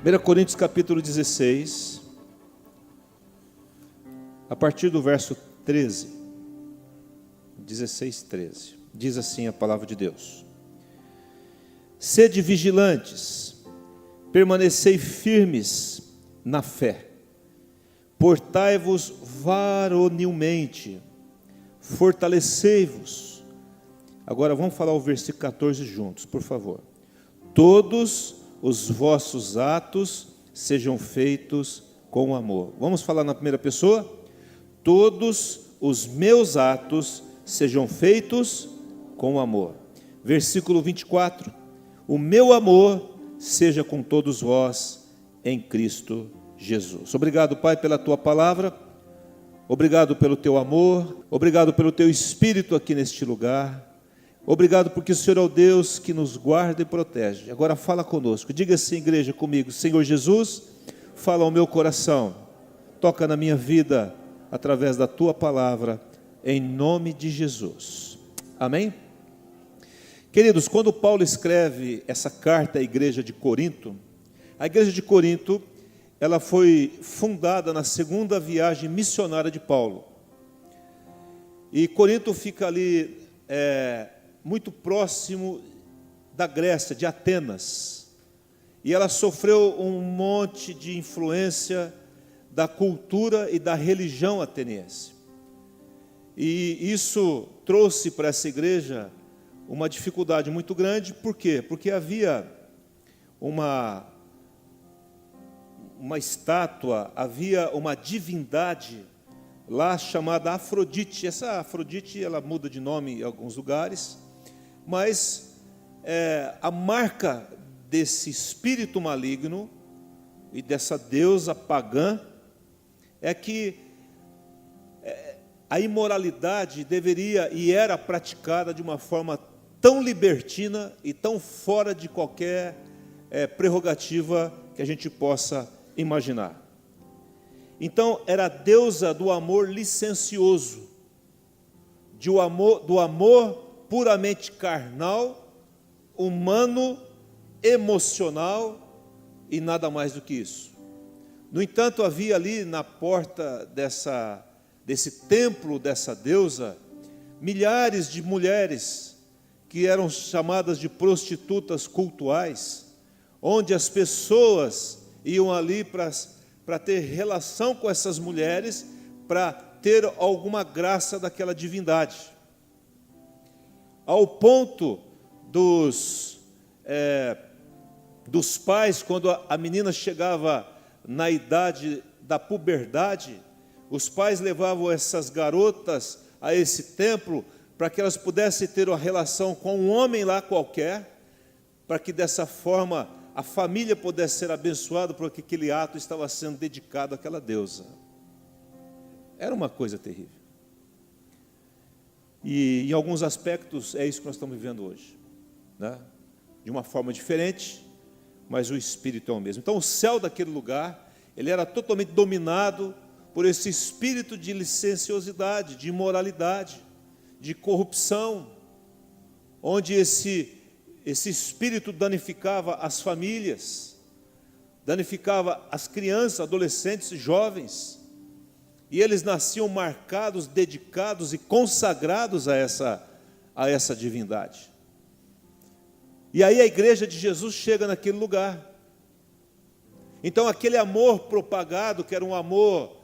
1 Coríntios capítulo 16, a partir do verso 13, 16, 13, diz assim a palavra de Deus: Sede vigilantes, permanecei firmes na fé, portai-vos varonilmente, fortalecei-vos. Agora vamos falar o versículo 14 juntos, por favor. Todos os vossos atos sejam feitos com amor. Vamos falar na primeira pessoa? Todos os meus atos sejam feitos com amor. Versículo 24. O meu amor seja com todos vós em Cristo Jesus. Obrigado, Pai, pela tua palavra. Obrigado pelo teu amor. Obrigado pelo teu Espírito aqui neste lugar. Obrigado porque o Senhor é o Deus que nos guarda e protege. Agora fala conosco. Diga assim, igreja, comigo: Senhor Jesus, fala ao meu coração. Toca na minha vida através da tua palavra, em nome de Jesus. Amém? Queridos, quando Paulo escreve essa carta à igreja de Corinto, a igreja de Corinto, ela foi fundada na segunda viagem missionária de Paulo. E Corinto fica ali muito próximo da Grécia, de Atenas. E ela sofreu um monte de influência da cultura e da religião ateniense. E isso trouxe para essa igreja uma dificuldade muito grande. Por quê? Porque havia uma estátua, havia uma divindade lá chamada Afrodite. Essa Afrodite, ela muda de nome em alguns lugares, mas a marca desse espírito maligno e dessa deusa pagã é que a imoralidade deveria e era praticada de uma forma tão libertina e tão fora de qualquer prerrogativa que a gente possa imaginar. Então, era a deusa do amor licencioso, do amor puramente carnal, humano, emocional e nada mais do que isso. No entanto, havia ali na porta desse templo dessa deusa, milhares de mulheres que eram chamadas de prostitutas cultuais, onde as pessoas iam ali para ter relação com essas mulheres, para ter alguma graça daquela divindade. Ao ponto dos pais, quando a menina chegava na idade da puberdade, os pais levavam essas garotas a esse templo para que elas pudessem ter uma relação com um homem lá qualquer, para que dessa forma a família pudesse ser abençoada, porque aquele ato estava sendo dedicado àquela deusa. Era uma coisa terrível. E em alguns aspectos é isso que nós estamos vivendo hoje, né? De uma forma diferente, mas o espírito é o mesmo. Então o céu daquele lugar, ele era totalmente dominado por esse espírito de licenciosidade, de imoralidade, de corrupção, onde esse espírito danificava as famílias, danificava as crianças, adolescentes e jovens, e eles nasciam marcados, dedicados e consagrados a essa divindade. E aí a igreja de Jesus chega naquele lugar. Então aquele amor propagado, que era um amor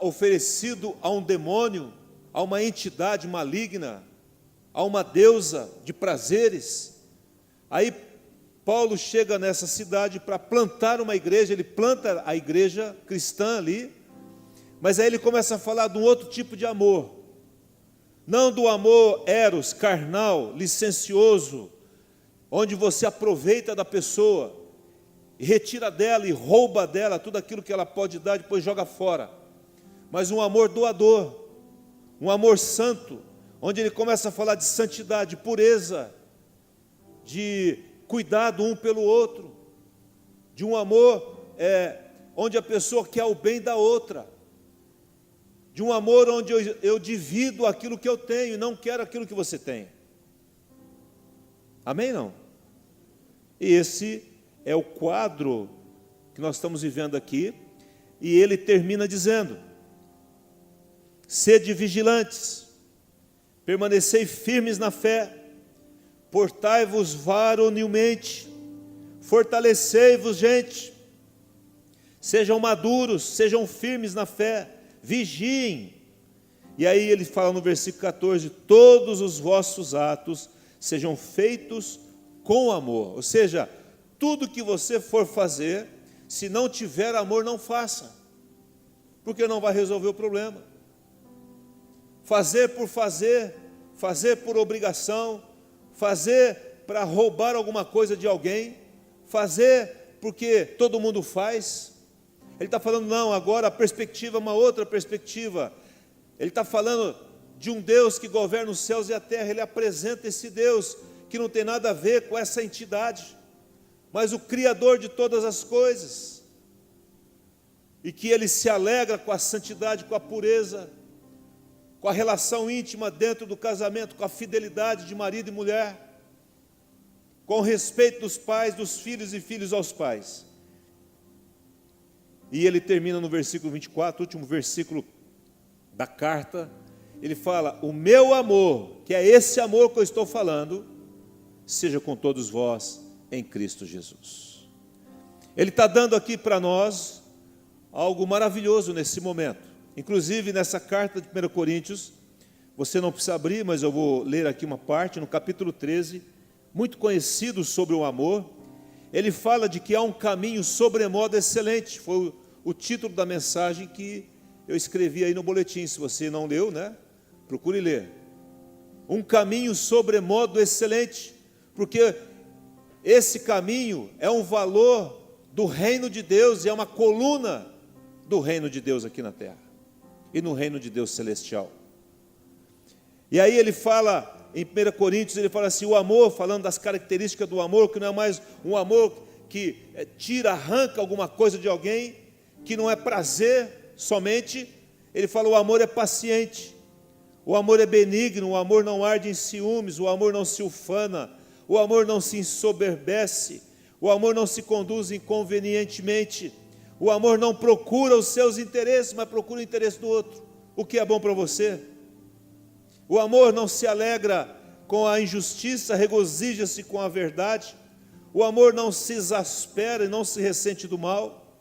oferecido a um demônio, a uma entidade maligna, a uma deusa de prazeres. Aí Paulo chega nessa cidade para plantar uma igreja, ele planta a igreja cristã ali, mas aí ele começa a falar de um outro tipo de amor, não do amor eros, carnal, licencioso, onde você aproveita da pessoa, e retira dela e rouba dela tudo aquilo que ela pode dar, depois joga fora, mas um amor doador, um amor santo, onde ele começa a falar de santidade, de pureza, de cuidado um pelo outro, de um amor onde a pessoa quer o bem da outra, de um amor onde eu divido aquilo que eu tenho e não quero aquilo que você tem. Amém, não? E esse é o quadro que nós estamos vivendo aqui, e ele termina dizendo: sede vigilantes, permanecei firmes na fé, portai-vos varonilmente, fortalecei-vos, gente, sejam maduros, sejam firmes na fé, vigiem. E aí ele fala no versículo 14: todos os vossos atos sejam feitos com amor. Ou seja, tudo que você for fazer, se não tiver amor, não faça, porque não vai resolver o problema. Fazer por fazer, fazer por obrigação, fazer para roubar alguma coisa de alguém, fazer porque todo mundo faz. Ele está falando, não, agora a perspectiva é uma outra perspectiva. Ele está falando de um Deus que governa os céus e a terra. Ele apresenta esse Deus que não tem nada a ver com essa entidade, mas o Criador de todas as coisas, e que Ele se alegra com a santidade, com a pureza, com a relação íntima dentro do casamento, com a fidelidade de marido e mulher, com o respeito dos pais, dos filhos e filhos aos pais. E ele termina no versículo 24, último versículo da carta, ele fala: o meu amor, que é esse amor que eu estou falando, seja com todos vós em Cristo Jesus. Ele está dando aqui para nós algo maravilhoso nesse momento. Inclusive nessa carta de 1 Coríntios, você não precisa abrir, mas eu vou ler aqui uma parte, no capítulo 13, muito conhecido sobre o amor. Ele fala de que há um caminho sobremodo excelente. Foi o título da mensagem que eu escrevi aí no boletim. Se você não leu, né? Procure ler. Um caminho sobremodo excelente, porque esse caminho é um valor do reino de Deus e é uma coluna do reino de Deus aqui na terra e no reino de Deus celestial. E aí ele fala em 1 Coríntios, ele fala assim: o amor, falando das características do amor, que não é mais um amor que tira, arranca alguma coisa de alguém, que não é prazer somente. Ele fala: o amor é paciente, o amor é benigno, o amor não arde em ciúmes, o amor não se ufana, o amor não se ensoberbece, o amor não se conduz inconvenientemente, o amor não procura os seus interesses, mas procura o interesse do outro, o que é bom para você. O amor não se alegra com a injustiça, regozija-se com a verdade. O amor não se exaspera e não se ressente do mal.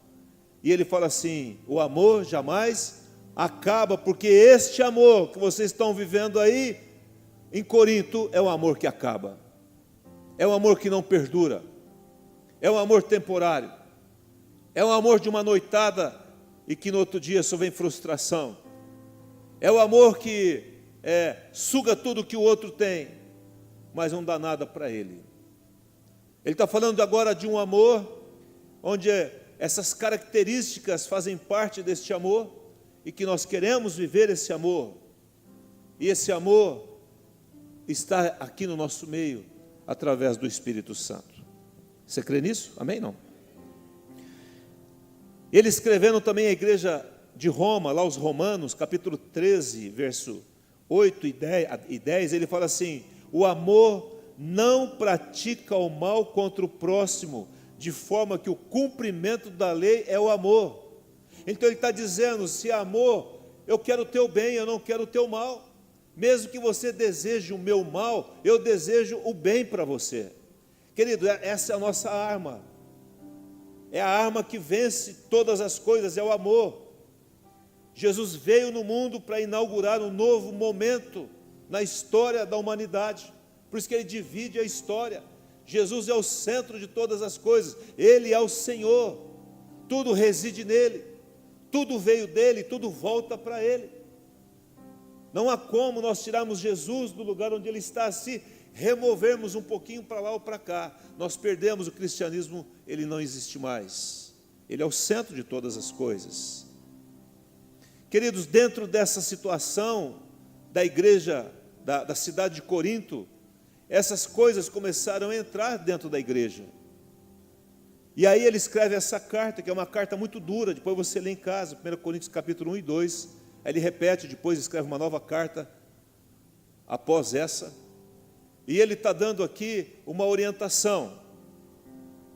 E ele fala assim: o amor jamais acaba, porque este amor que vocês estão vivendo aí em Corinto é um amor que acaba, é um amor que não perdura, é um amor temporário, é um amor de uma noitada e que no outro dia só vem frustração, é o amor que suga tudo que o outro tem, mas não dá nada para ele. Ele está falando agora de um amor onde essas características fazem parte deste amor e que nós queremos viver esse amor, e esse amor está aqui no nosso meio através do Espírito Santo. Você crê nisso? Amém? Não? Ele escrevendo também à igreja de Roma, lá os Romanos, capítulo 13, verso 8 e 10, ele fala assim: o amor não pratica o mal contra o próximo, de forma que o cumprimento da lei é o amor. Então ele está dizendo: se amor, eu quero o teu bem, eu não quero o teu mal. Mesmo que você deseje o meu mal, eu desejo o bem para você. Querido, essa é a nossa arma. É a arma que vence todas as coisas, é o amor. Jesus veio no mundo para inaugurar um novo momento na história da humanidade. Por isso que ele divide a história. Jesus é o centro de todas as coisas. Ele é o Senhor. Tudo reside nele. Tudo veio dele, tudo volta para ele. Não há como nós tirarmos Jesus do lugar onde ele está, se removermos um pouquinho para lá ou para cá. Nós perdemos o cristianismo, ele não existe mais. Ele é o centro de todas as coisas. Queridos, dentro dessa situação da igreja, da cidade de Corinto, essas coisas começaram a entrar dentro da igreja. E aí ele escreve essa carta, que é uma carta muito dura, depois você lê em casa, 1 Coríntios capítulo 1 e 2, aí ele repete, depois escreve uma nova carta, após essa, e ele está dando aqui uma orientação,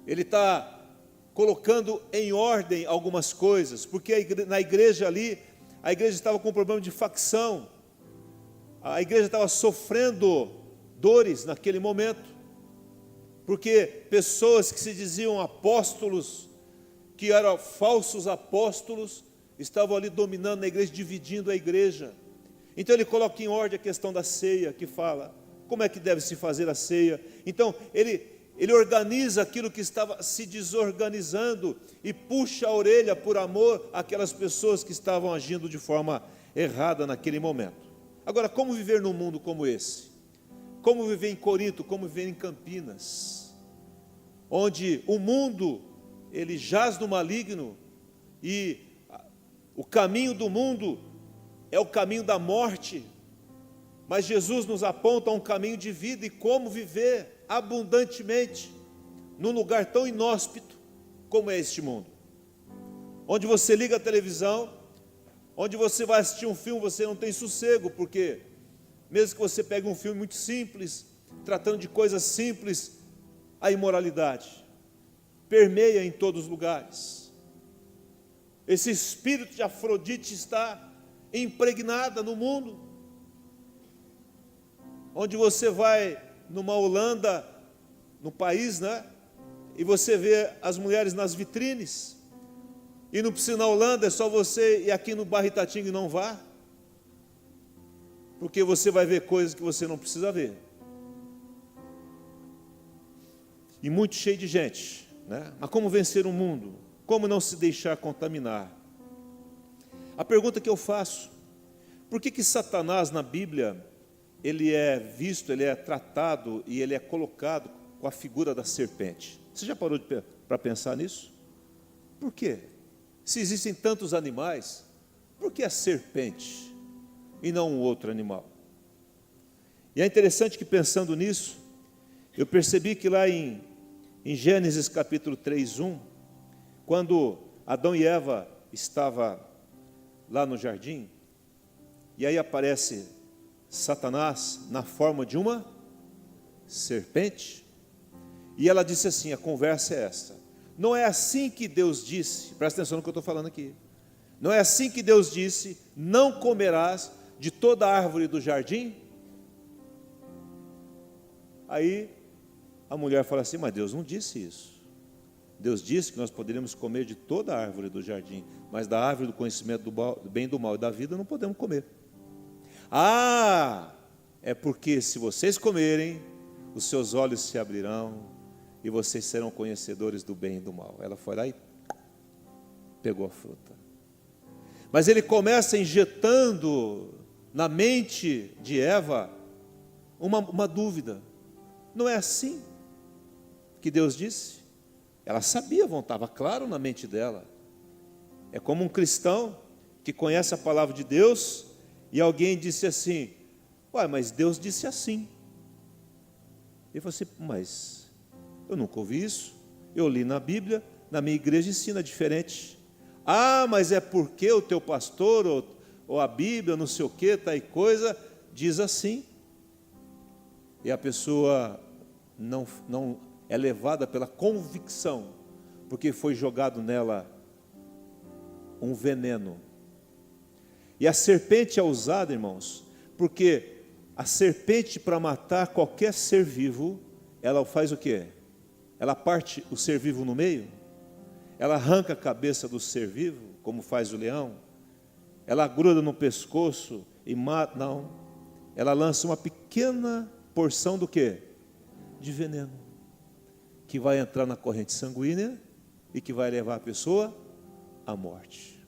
ele está colocando em ordem algumas coisas, porque na igreja ali, a igreja estava com um problema de facção, a igreja estava sofrendo dores naquele momento, porque pessoas que se diziam apóstolos, que eram falsos apóstolos, estavam ali dominando a igreja, dividindo a igreja. Então ele coloca em ordem a questão da ceia, que fala como é que deve se fazer a ceia. Então ele organiza aquilo que estava se desorganizando e puxa a orelha por amor àquelas pessoas que estavam agindo de forma errada naquele momento. Agora, como viver num mundo como esse? Como viver em Corinto, como viver em Campinas, onde o mundo, ele jaz no maligno, e o caminho do mundo é o caminho da morte, mas Jesus nos aponta um caminho de vida e como viver abundantemente num lugar tão inóspito como é este mundo, onde você liga a televisão, onde você vai assistir um filme, você não tem sossego, porque mesmo que você pegue um filme muito simples, tratando de coisas simples, a imoralidade permeia em todos os lugares. Esse espírito de Afrodite está impregnada no mundo, onde você vai numa Holanda, no país, né? E você vê as mulheres nas vitrines, e não precisa ir na Holanda, é só você ir aqui no bairro Itatinga e não vá, porque você vai ver coisas que você não precisa ver, e muito cheio de gente, né? Mas como vencer o mundo? Como não se deixar contaminar? A pergunta que eu faço: por que Satanás na Bíblia, ele é visto, ele é tratado e ele é colocado com a figura da serpente? Você já parou para pensar nisso? Por quê? Se existem tantos animais, por que a serpente e não um outro animal? E é interessante que, pensando nisso, eu percebi que lá em Gênesis capítulo 3:1, quando Adão e Eva estavam lá no jardim, e aí aparece Satanás na forma de uma serpente, e ela disse assim, a conversa é esta: não é assim que Deus disse, presta atenção no que eu estou falando aqui, não é assim que Deus disse, não comerás de toda árvore do jardim? Aí a mulher fala assim, mas Deus não disse isso. Deus disse que nós poderíamos comer de toda a árvore do jardim, mas da árvore do conhecimento do bem e do mal e da vida não podemos comer. Ah, é porque se vocês comerem, os seus olhos se abrirão e vocês serão conhecedores do bem e do mal. Ela foi lá e pegou a fruta. Mas ele começa injetando na mente de Eva uma dúvida. Não é assim que Deus disse? Ela sabia, estava claro na mente dela. É como um cristão que conhece a palavra de Deus e alguém disse assim, ué, mas Deus disse assim. Ele falou assim, mas eu nunca ouvi isso, eu li na Bíblia, na minha igreja ensina diferente. Ah, mas é porque o teu pastor ou a Bíblia, não sei o que, tal coisa, diz assim. E a pessoa não é levada pela convicção, porque foi jogado nela um veneno. E a serpente é usada, irmãos, porque a serpente, para matar qualquer ser vivo, ela faz o quê? Ela parte o ser vivo no meio? Ela arranca a cabeça do ser vivo, como faz o leão? Ela gruda no pescoço e mata? Não. Ela lança uma pequena porção do quê? De veneno, que vai entrar na corrente sanguínea e que vai levar a pessoa à morte.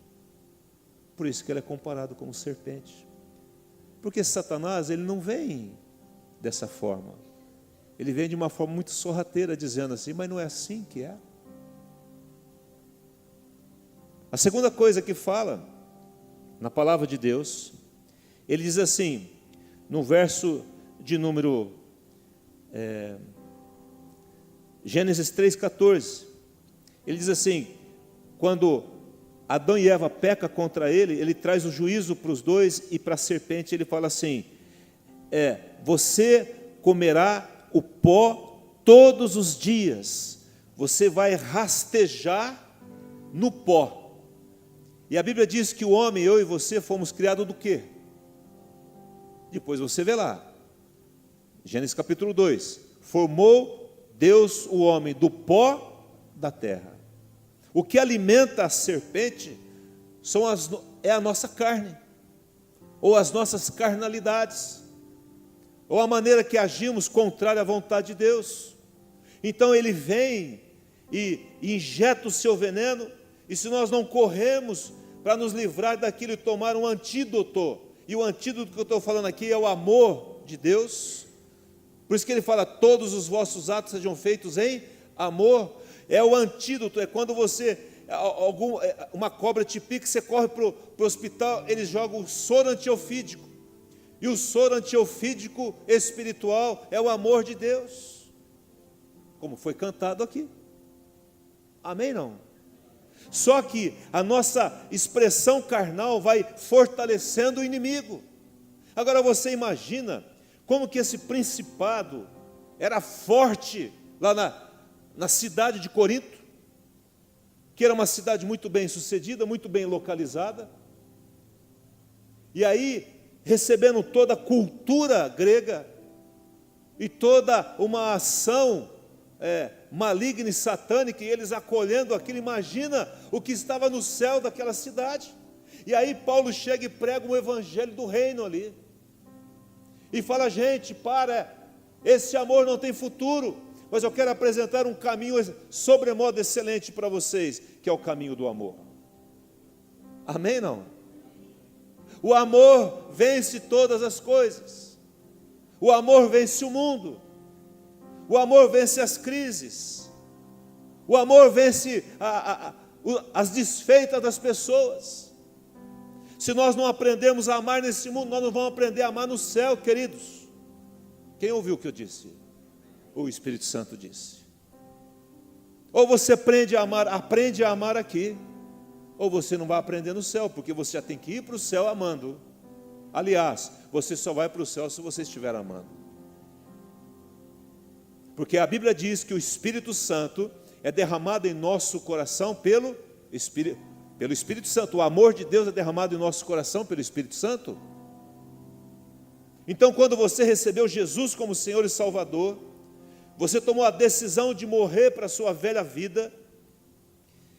Por isso que ele é comparado como serpente. Porque Satanás, ele não vem dessa forma. Ele vem de uma forma muito sorrateira, dizendo assim, mas não é assim que é. A segunda coisa que fala na palavra de Deus, ele diz assim, no verso de número Gênesis 3,14, ele diz assim, quando Adão e Eva pecam contra ele, ele traz o juízo para os dois, e para a serpente ele fala assim, você comerá o pó todos os dias, você vai rastejar no pó. E a Bíblia diz que o homem, eu e você, fomos criados do quê? Depois você vê lá, Gênesis capítulo 2, formou Deus o homem do pó da terra. O que alimenta a serpente é a nossa carne, ou as nossas carnalidades, ou a maneira que agimos contrária à vontade de Deus. Então ele vem e injeta o seu veneno, e se nós não corremos para nos livrar daquilo e tomar um antídoto, e o antídoto que eu estou falando aqui é o amor de Deus. Por isso que ele fala, todos os vossos atos sejam feitos em amor. É o antídoto, é quando uma cobra te pica, você corre para o hospital, eles jogam o soro antiofídico, e o soro antiofídico espiritual é o amor de Deus, como foi cantado aqui, amém não? Só que a nossa expressão carnal vai fortalecendo o inimigo. Agora você imagina como que esse principado era forte lá na cidade de Corinto, que era uma cidade muito bem sucedida, muito bem localizada, e aí recebendo toda a cultura grega, e toda uma ação maligna e satânica, e eles acolhendo aquilo. Imagina o que estava no céu daquela cidade. E aí Paulo chega e prega o evangelho do reino ali, e fala, gente, esse amor não tem futuro, mas eu quero apresentar um caminho sobremodo excelente para vocês, que é o caminho do amor. Amém não? O amor vence todas as coisas. O amor vence o mundo. O amor vence as crises. O amor vence as desfeitas das pessoas. Se nós não aprendemos a amar nesse mundo, nós não vamos aprender a amar no céu, queridos. Quem ouviu o que eu disse? O Espírito Santo disse. Ou você aprende a amar aqui, ou você não vai aprender no céu, porque você já tem que ir para o céu amando. Aliás, você só vai para o céu se você estiver amando. Porque a Bíblia diz que o Espírito Santo é derramado em nosso coração pelo Espírito Santo. O amor de Deus é derramado em nosso coração pelo Espírito Santo. Então, quando você recebeu Jesus como Senhor e Salvador, você tomou a decisão de morrer para a sua velha vida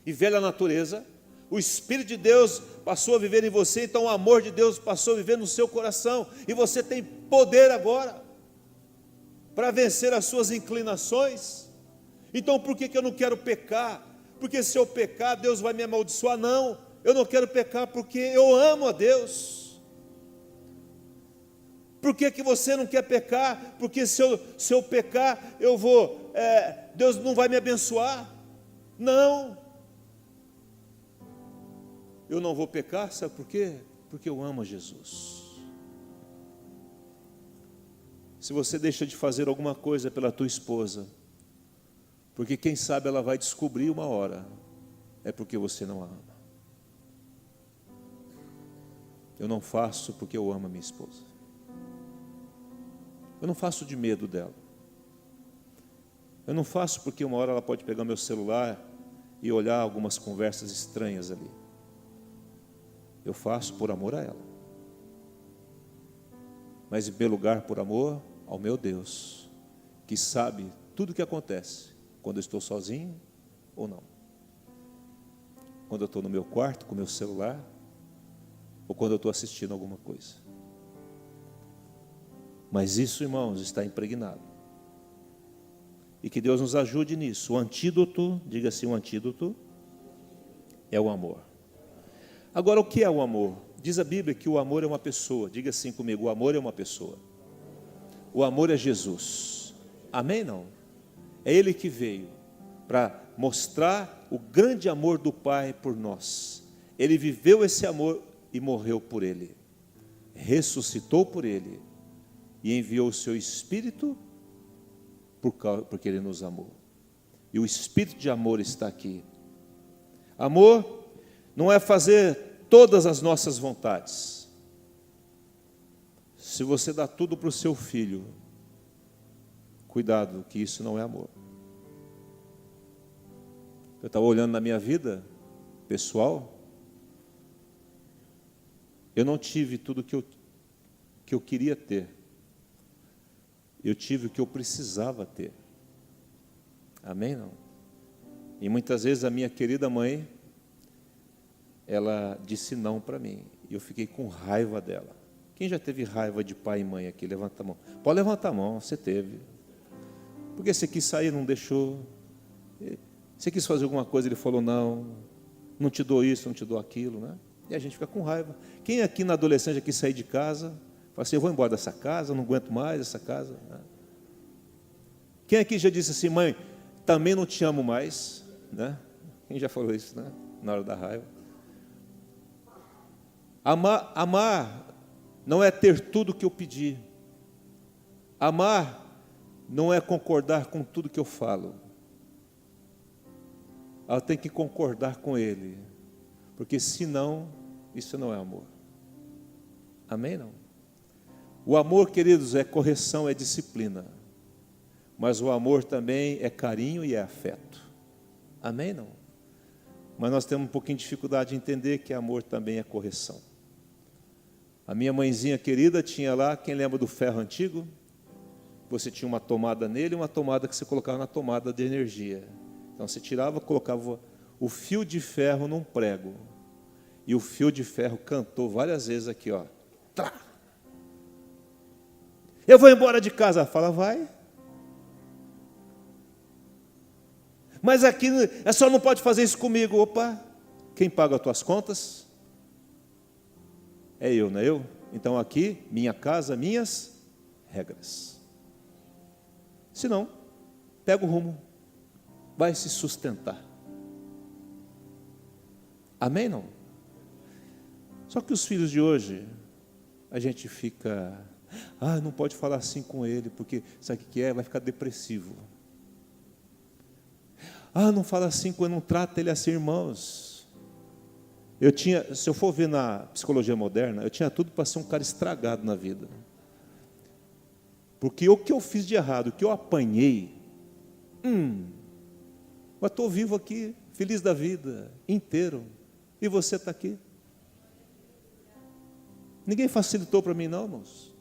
e velha natureza. O Espírito de Deus passou a viver em você, então o amor de Deus passou a viver no seu coração, e você tem poder agora para vencer as suas inclinações. Então por que eu não quero pecar? Porque se eu pecar, Deus vai me amaldiçoar? Não, eu não quero pecar porque eu amo a Deus. Por que você não quer pecar? Porque se eu pecar, Deus não vai me abençoar? Não, eu não vou pecar, sabe por quê? Porque eu amo a Jesus. Se você deixa de fazer alguma coisa pela tua esposa, porque quem sabe ela vai descobrir uma hora, é porque você não a ama. Eu não faço porque eu amo a minha esposa. Eu não faço de medo dela. Eu não faço porque uma hora ela pode pegar meu celular e olhar algumas conversas estranhas ali. Eu faço por amor a ela. Mas em primeiro lugar, por amor ao meu Deus, que sabe tudo o que acontece, quando eu estou sozinho ou não. Quando eu estou no meu quarto com meu celular, ou quando eu estou assistindo alguma coisa. Mas isso, irmãos, está impregnado. E que Deus nos ajude nisso. O antídoto, diga assim, o antídoto é o amor. Agora, o que é o amor? Diz a Bíblia que o amor é uma pessoa. Diga assim comigo, o amor é uma pessoa. O amor é Jesus. Amém, não? É Ele que veio para mostrar o grande amor do Pai por nós. Ele viveu esse amor e morreu por Ele. Ressuscitou por Ele. E enviou o seu Espírito porque Ele nos amou. E o Espírito de amor está aqui. Amor não é fazer todas as nossas vontades. Se você dá tudo para o seu filho, cuidado, que isso não é amor. Eu estava olhando na minha vida pessoal, eu não tive tudo que eu queria ter. Eu tive o que eu precisava ter. Amém, não? E muitas vezes a minha querida mãe, ela disse não para mim. E eu fiquei com raiva dela. Quem já teve raiva de pai e mãe aqui? Levanta a mão. Pode levantar a mão, você teve. Porque você quis sair, não deixou. Você quis fazer alguma coisa, ele falou não. Não te dou isso, não te dou aquilo, né? E a gente fica com raiva. Quem aqui na adolescência quis sair de casa, fala assim, eu vou embora dessa casa, não aguento mais essa casa. Né? Quem aqui já disse assim, mãe, também não te amo mais, né? Quem já falou isso, né? Na hora da raiva. Amar não é ter tudo o que eu pedi. Amar não é concordar com tudo que eu falo. Ela tem que concordar com ele. Porque senão, isso não é amor. Amém, não? O amor, queridos, é correção, é disciplina. Mas o amor também é carinho e é afeto. Amém, não? Mas nós temos um pouquinho de dificuldade de entender que amor também é correção. A minha mãezinha querida tinha lá, quem lembra do ferro antigo? Você tinha uma tomada nele e uma tomada que você colocava na tomada de energia. Então você tirava, colocava o fio de ferro num prego. E o fio de ferro cantou várias vezes aqui, ó. Trá! Eu vou embora de casa. Fala, vai. Mas aqui, a senhora não pode fazer isso comigo. Opa, quem paga as tuas contas? É eu, não é eu? Então aqui, minha casa, minhas regras. Se não, pega o rumo. Vai se sustentar. Amém, não? Só que os filhos de hoje, a gente fica, não pode falar assim com ele, porque sabe o que é? Vai ficar depressivo. Não fala assim com ele, não trata ele assim, irmãos. Se eu for ver na psicologia moderna, eu tinha tudo para ser um cara estragado na vida. Porque o que eu fiz de errado, o que eu apanhei, mas estou vivo aqui, feliz da vida, inteiro. E você está aqui. Ninguém facilitou para mim não, irmãos.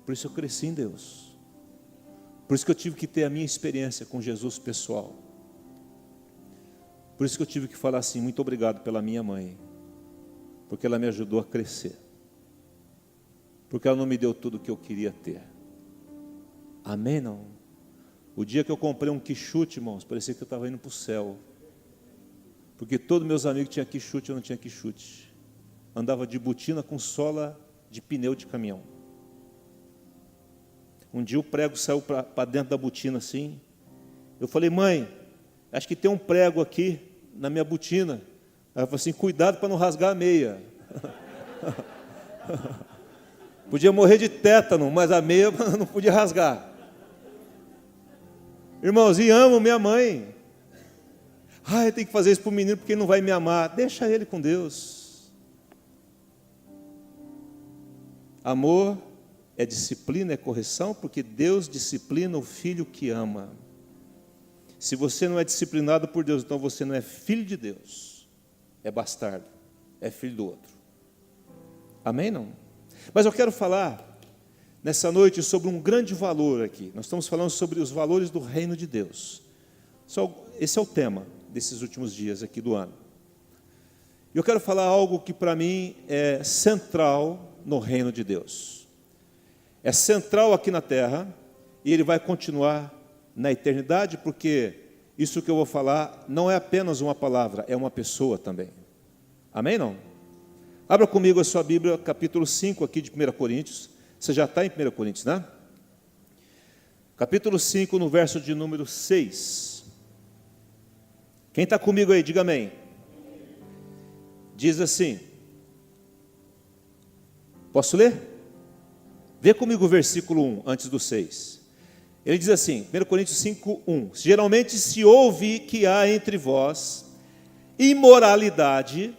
Por isso eu cresci em Deus. Por isso que eu tive que ter a minha experiência com Jesus pessoal. Por isso que eu tive que falar assim, muito obrigado pela minha mãe. Porque ela me ajudou a crescer. Porque ela não me deu tudo o que eu queria ter. Amém, não? O dia que eu comprei um quichute, irmãos, parecia que eu estava indo para o céu. Porque todos meus amigos tinham quichute, eu não tinha quichute. Andava de botina com sola de pneu de caminhão. Um dia o prego saiu para dentro da botina assim. Eu falei, mãe, acho que tem um prego aqui na minha botina. Ela falou assim, cuidado para não rasgar a meia. Podia morrer de tétano, mas a meia não podia rasgar. Irmãos, e amo minha mãe. Eu tenho que fazer isso para o menino porque ele não vai me amar. Deixa ele com Deus. Amor é disciplina, é correção, porque Deus disciplina o filho que ama. Se você não é disciplinado por Deus, então você não é filho de Deus. É bastardo, é filho do outro. Amém, não? Mas eu quero falar nessa noite sobre um grande valor aqui. Nós estamos falando sobre os valores do reino de Deus. Esse é o tema desses últimos dias aqui do ano. E eu quero falar algo que para mim é central no reino de Deus. É central aqui na terra e ele vai continuar na eternidade, porque isso que eu vou falar não é apenas uma palavra, é uma pessoa também. Amém, não? Abra comigo a sua Bíblia, capítulo 5 aqui de 1 Coríntios. Você já está em 1 Coríntios, né? Capítulo 5, no verso de número 6. Quem está comigo aí, diga amém. Diz assim, posso ler? Vê comigo o versículo 1, antes do 6. Ele diz assim, 1 Coríntios 5, 1. Geralmente se ouve que há entre vós imoralidade,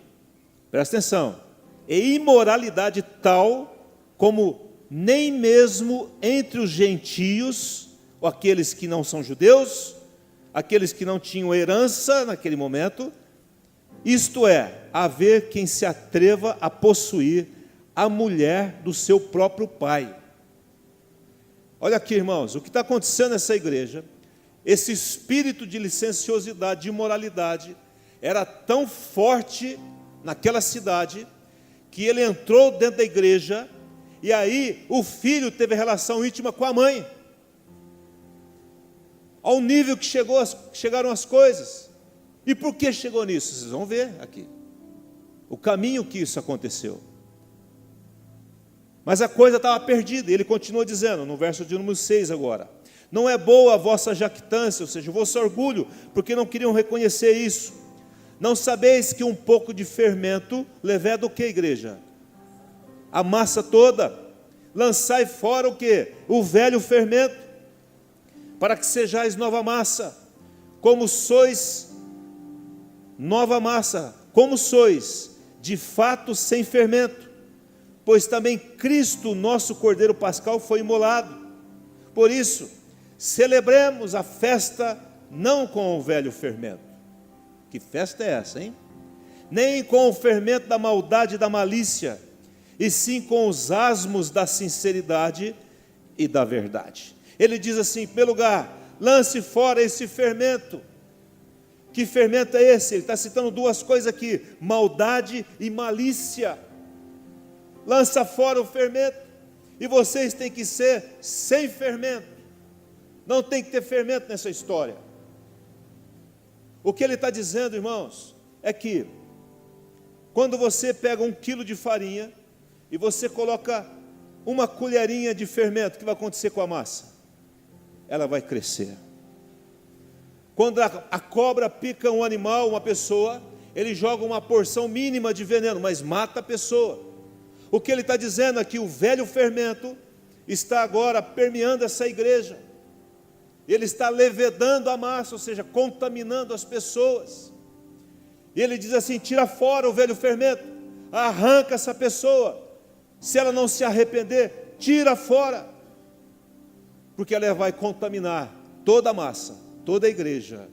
presta atenção, e imoralidade tal como nem mesmo entre os gentios, ou aqueles que não são judeus, aqueles que não tinham herança naquele momento, isto é, haver quem se atreva a possuir a mulher do seu próprio pai. Olha aqui, irmãos, o que está acontecendo nessa igreja, esse espírito de licenciosidade, de imoralidade, era tão forte naquela cidade, que ele entrou dentro da igreja, e aí o filho teve relação íntima com a mãe, ao nível que chegaram as coisas. E por que chegou nisso? Vocês vão ver aqui o caminho que isso aconteceu. Mas a coisa estava perdida. Ele continua dizendo, no verso de número 6 agora: não é boa a vossa jactância, ou seja, o vosso orgulho, porque não queriam reconhecer isso. Não sabeis que um pouco de fermento leveda o que, igreja? A massa toda. Lançai fora o que? O velho fermento, para que sejais nova massa, como sois nova massa, como sois, de fato sem fermento, pois também Cristo, nosso Cordeiro Pascal, foi imolado. Por isso, celebremos a festa não com o velho fermento. Que festa é essa, hein? Nem com o fermento da maldade e da malícia, e sim com os asmos da sinceridade e da verdade. Ele diz assim, em primeiro lugar, lance fora esse fermento. Que fermento é esse? Ele está citando duas coisas aqui, maldade e malícia. Lança fora o fermento, e vocês têm que ser sem fermento. Não tem que ter fermento nessa história. O que ele está dizendo, irmãos, é que quando você pega 1 quilo de farinha e você coloca uma colherinha de fermento, o que vai acontecer com a massa? Ela vai crescer. Quando a cobra pica um animal, uma pessoa, ele joga uma porção mínima de veneno, mas mata a pessoa. O que ele está dizendo é que o velho fermento está agora permeando essa igreja. Ele está levedando a massa, ou seja, contaminando as pessoas. E ele diz assim, tira fora o velho fermento, arranca essa pessoa. Se ela não se arrepender, tira fora. Porque ela vai contaminar toda a massa, toda a igreja.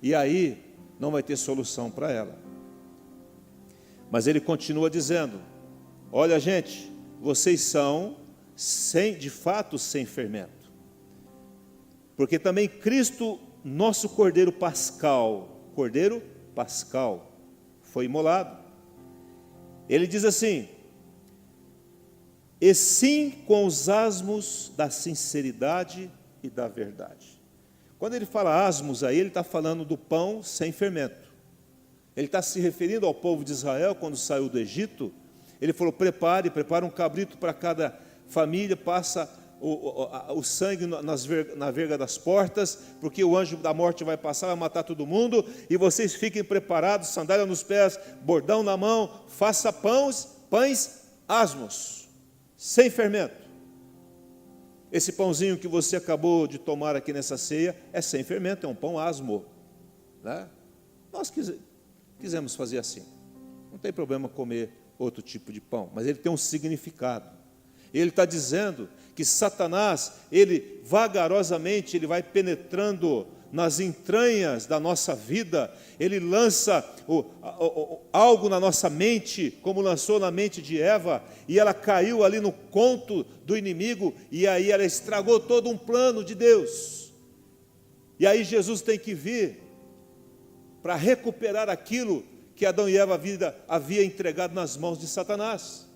E aí não vai ter solução para ela. Mas ele continua dizendo, olha gente, vocês são de fato sem fermento. Porque também Cristo, nosso Cordeiro Pascal, foi imolado. Ele diz assim, e sim com os asmos da sinceridade e da verdade. Quando ele fala asmos aí, ele está falando do pão sem fermento. Ele está se referindo ao povo de Israel, quando saiu do Egito. Ele falou, prepara um cabrito para cada família, passa o sangue na verga das portas, porque o anjo da morte vai passar, vai matar todo mundo, e vocês fiquem preparados, sandália nos pés, bordão na mão, faça pães asmos, sem fermento. Esse pãozinho que você acabou de tomar aqui nessa ceia é sem fermento, é um pão asmo, né? Nós quisemos fazer assim, não tem problema comer outro tipo de pão, mas ele tem um significado. Ele está dizendo que Satanás, ele vagarosamente, ele vai penetrando nas entranhas da nossa vida, ele lança algo na nossa mente, como lançou na mente de Eva, e ela caiu ali no conto do inimigo, e aí ela estragou todo um plano de Deus. E aí Jesus tem que vir para recuperar aquilo que Adão e Eva havia entregado nas mãos de Satanás.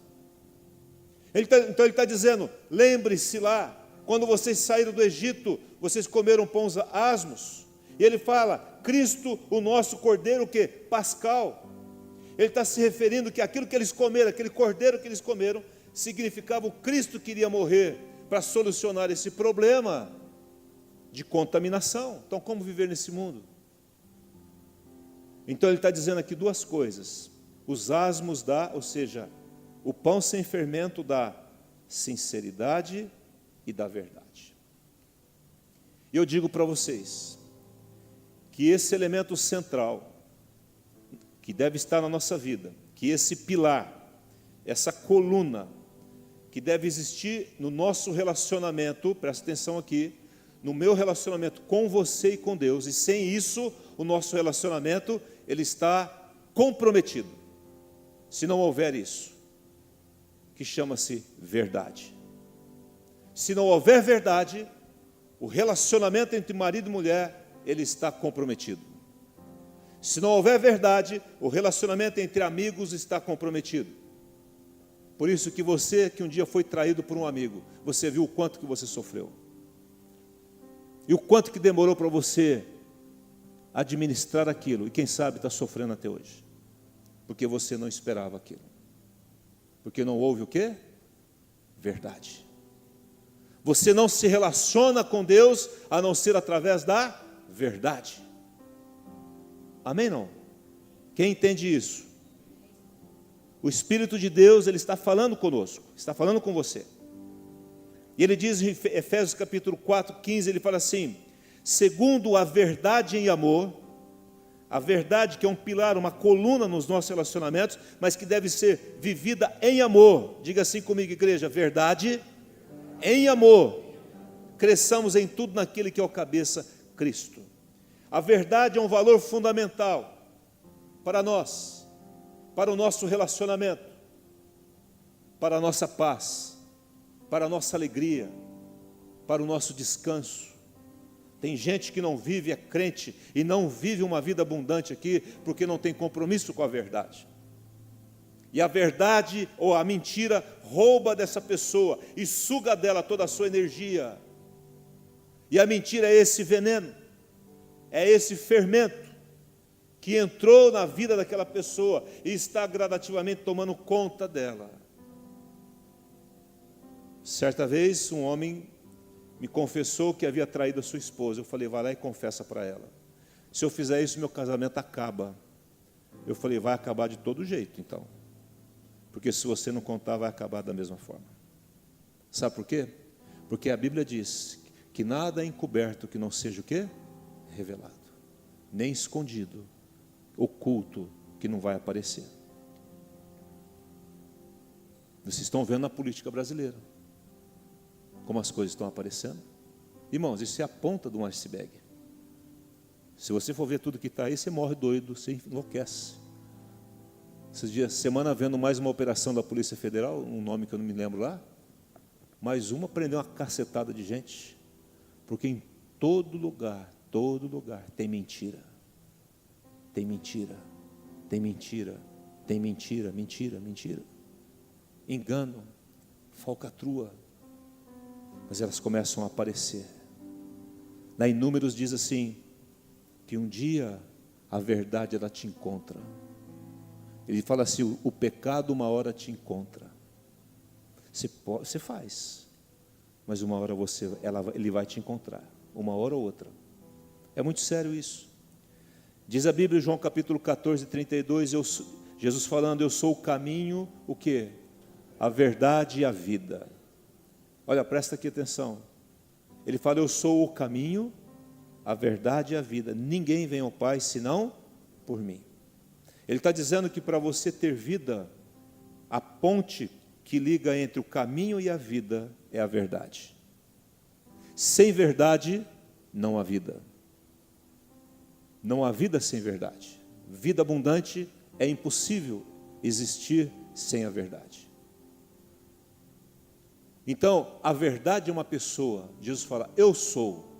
Então ele está dizendo, lembre-se lá, quando vocês saíram do Egito, vocês comeram pães asmos. E ele fala, Cristo, o nosso Cordeiro, o quê? Pascal. Ele está se referindo que aquilo que eles comeram, aquele cordeiro que eles comeram, significava o Cristo que iria morrer para solucionar esse problema de contaminação. Então, como viver nesse mundo? Então ele está dizendo aqui duas coisas. Os asmos ou seja, o pão sem fermento da sinceridade e da verdade. E eu digo para vocês que esse elemento central que deve estar na nossa vida, que esse pilar, essa coluna que deve existir no nosso relacionamento, presta atenção aqui, no meu relacionamento com você e com Deus, e sem isso, o nosso relacionamento, ele está comprometido. Se não houver isso, que chama-se verdade. Se não houver verdade, o relacionamento entre marido e mulher, ele está comprometido. Se não houver verdade, o relacionamento entre amigos está comprometido. Por isso que você, que um dia foi traído por um amigo, você viu o quanto que você sofreu. E o quanto que demorou para você administrar aquilo. E quem sabe está sofrendo até hoje. Porque você não esperava aquilo. Porque não houve o quê? Verdade. Você não se relaciona com Deus a não ser através da verdade. Amém, não? Quem entende isso? O Espírito de Deus, ele está falando conosco, está falando com você. E ele diz em Efésios capítulo 4, 15, ele fala assim: segundo a verdade em amor, a verdade que é um pilar, uma coluna nos nossos relacionamentos, mas que deve ser vivida em amor. Diga assim comigo, igreja: verdade em amor. Cresçamos em tudo naquele que é o cabeça, Cristo. A verdade é um valor fundamental para nós, para o nosso relacionamento, para a nossa paz, para a nossa alegria, para o nosso descanso. Tem gente que não vive, é crente, e não vive uma vida abundante aqui, porque não tem compromisso com a verdade. E a verdade ou a mentira rouba dessa pessoa e suga dela toda a sua energia. E a mentira é esse veneno, é esse fermento que entrou na vida daquela pessoa e está gradativamente tomando conta dela. Certa vez um homem me confessou que havia traído a sua esposa. Eu falei: vai lá e confessa para ela. Se eu fizer isso, meu casamento acaba. Eu falei: vai acabar de todo jeito então. Porque se você não contar, vai acabar da mesma forma. Sabe por quê? Porque a Bíblia diz que nada é encoberto que não seja o quê? Revelado. Nem escondido, oculto, que não vai aparecer. Vocês estão vendo na política brasileira como as coisas estão aparecendo? Irmãos, isso é a ponta de um iceberg. Se você for ver tudo que está aí, você morre doido, você enlouquece. Esses dias, semana, vendo mais uma operação da Polícia Federal, um nome que eu não me lembro lá, mais uma, prendeu uma cacetada de gente, porque em todo lugar tem mentira. Tem mentira, tem mentira, tem mentira, mentira, mentira. Engano, falcatrua. Mas elas começam a aparecer. Lá em Números diz assim, que um dia a verdade ela te encontra. Ele fala assim: o pecado uma hora te encontra. Você faz, mas uma hora ele vai te encontrar, uma hora ou outra. É muito sério isso. Diz a Bíblia, João capítulo 14, 32, Jesus falando: eu sou o caminho, o quê? A verdade e a vida. Olha, presta aqui atenção. Ele fala: eu sou o caminho, a verdade e a vida. Ninguém vem ao Pai senão por mim. Ele está dizendo que para você ter vida, a ponte que liga entre o caminho e a vida é a verdade. Sem verdade, não há vida. Não há vida sem verdade. Vida abundante é impossível existir sem a verdade. Então, a verdade é uma pessoa. Jesus fala: eu sou.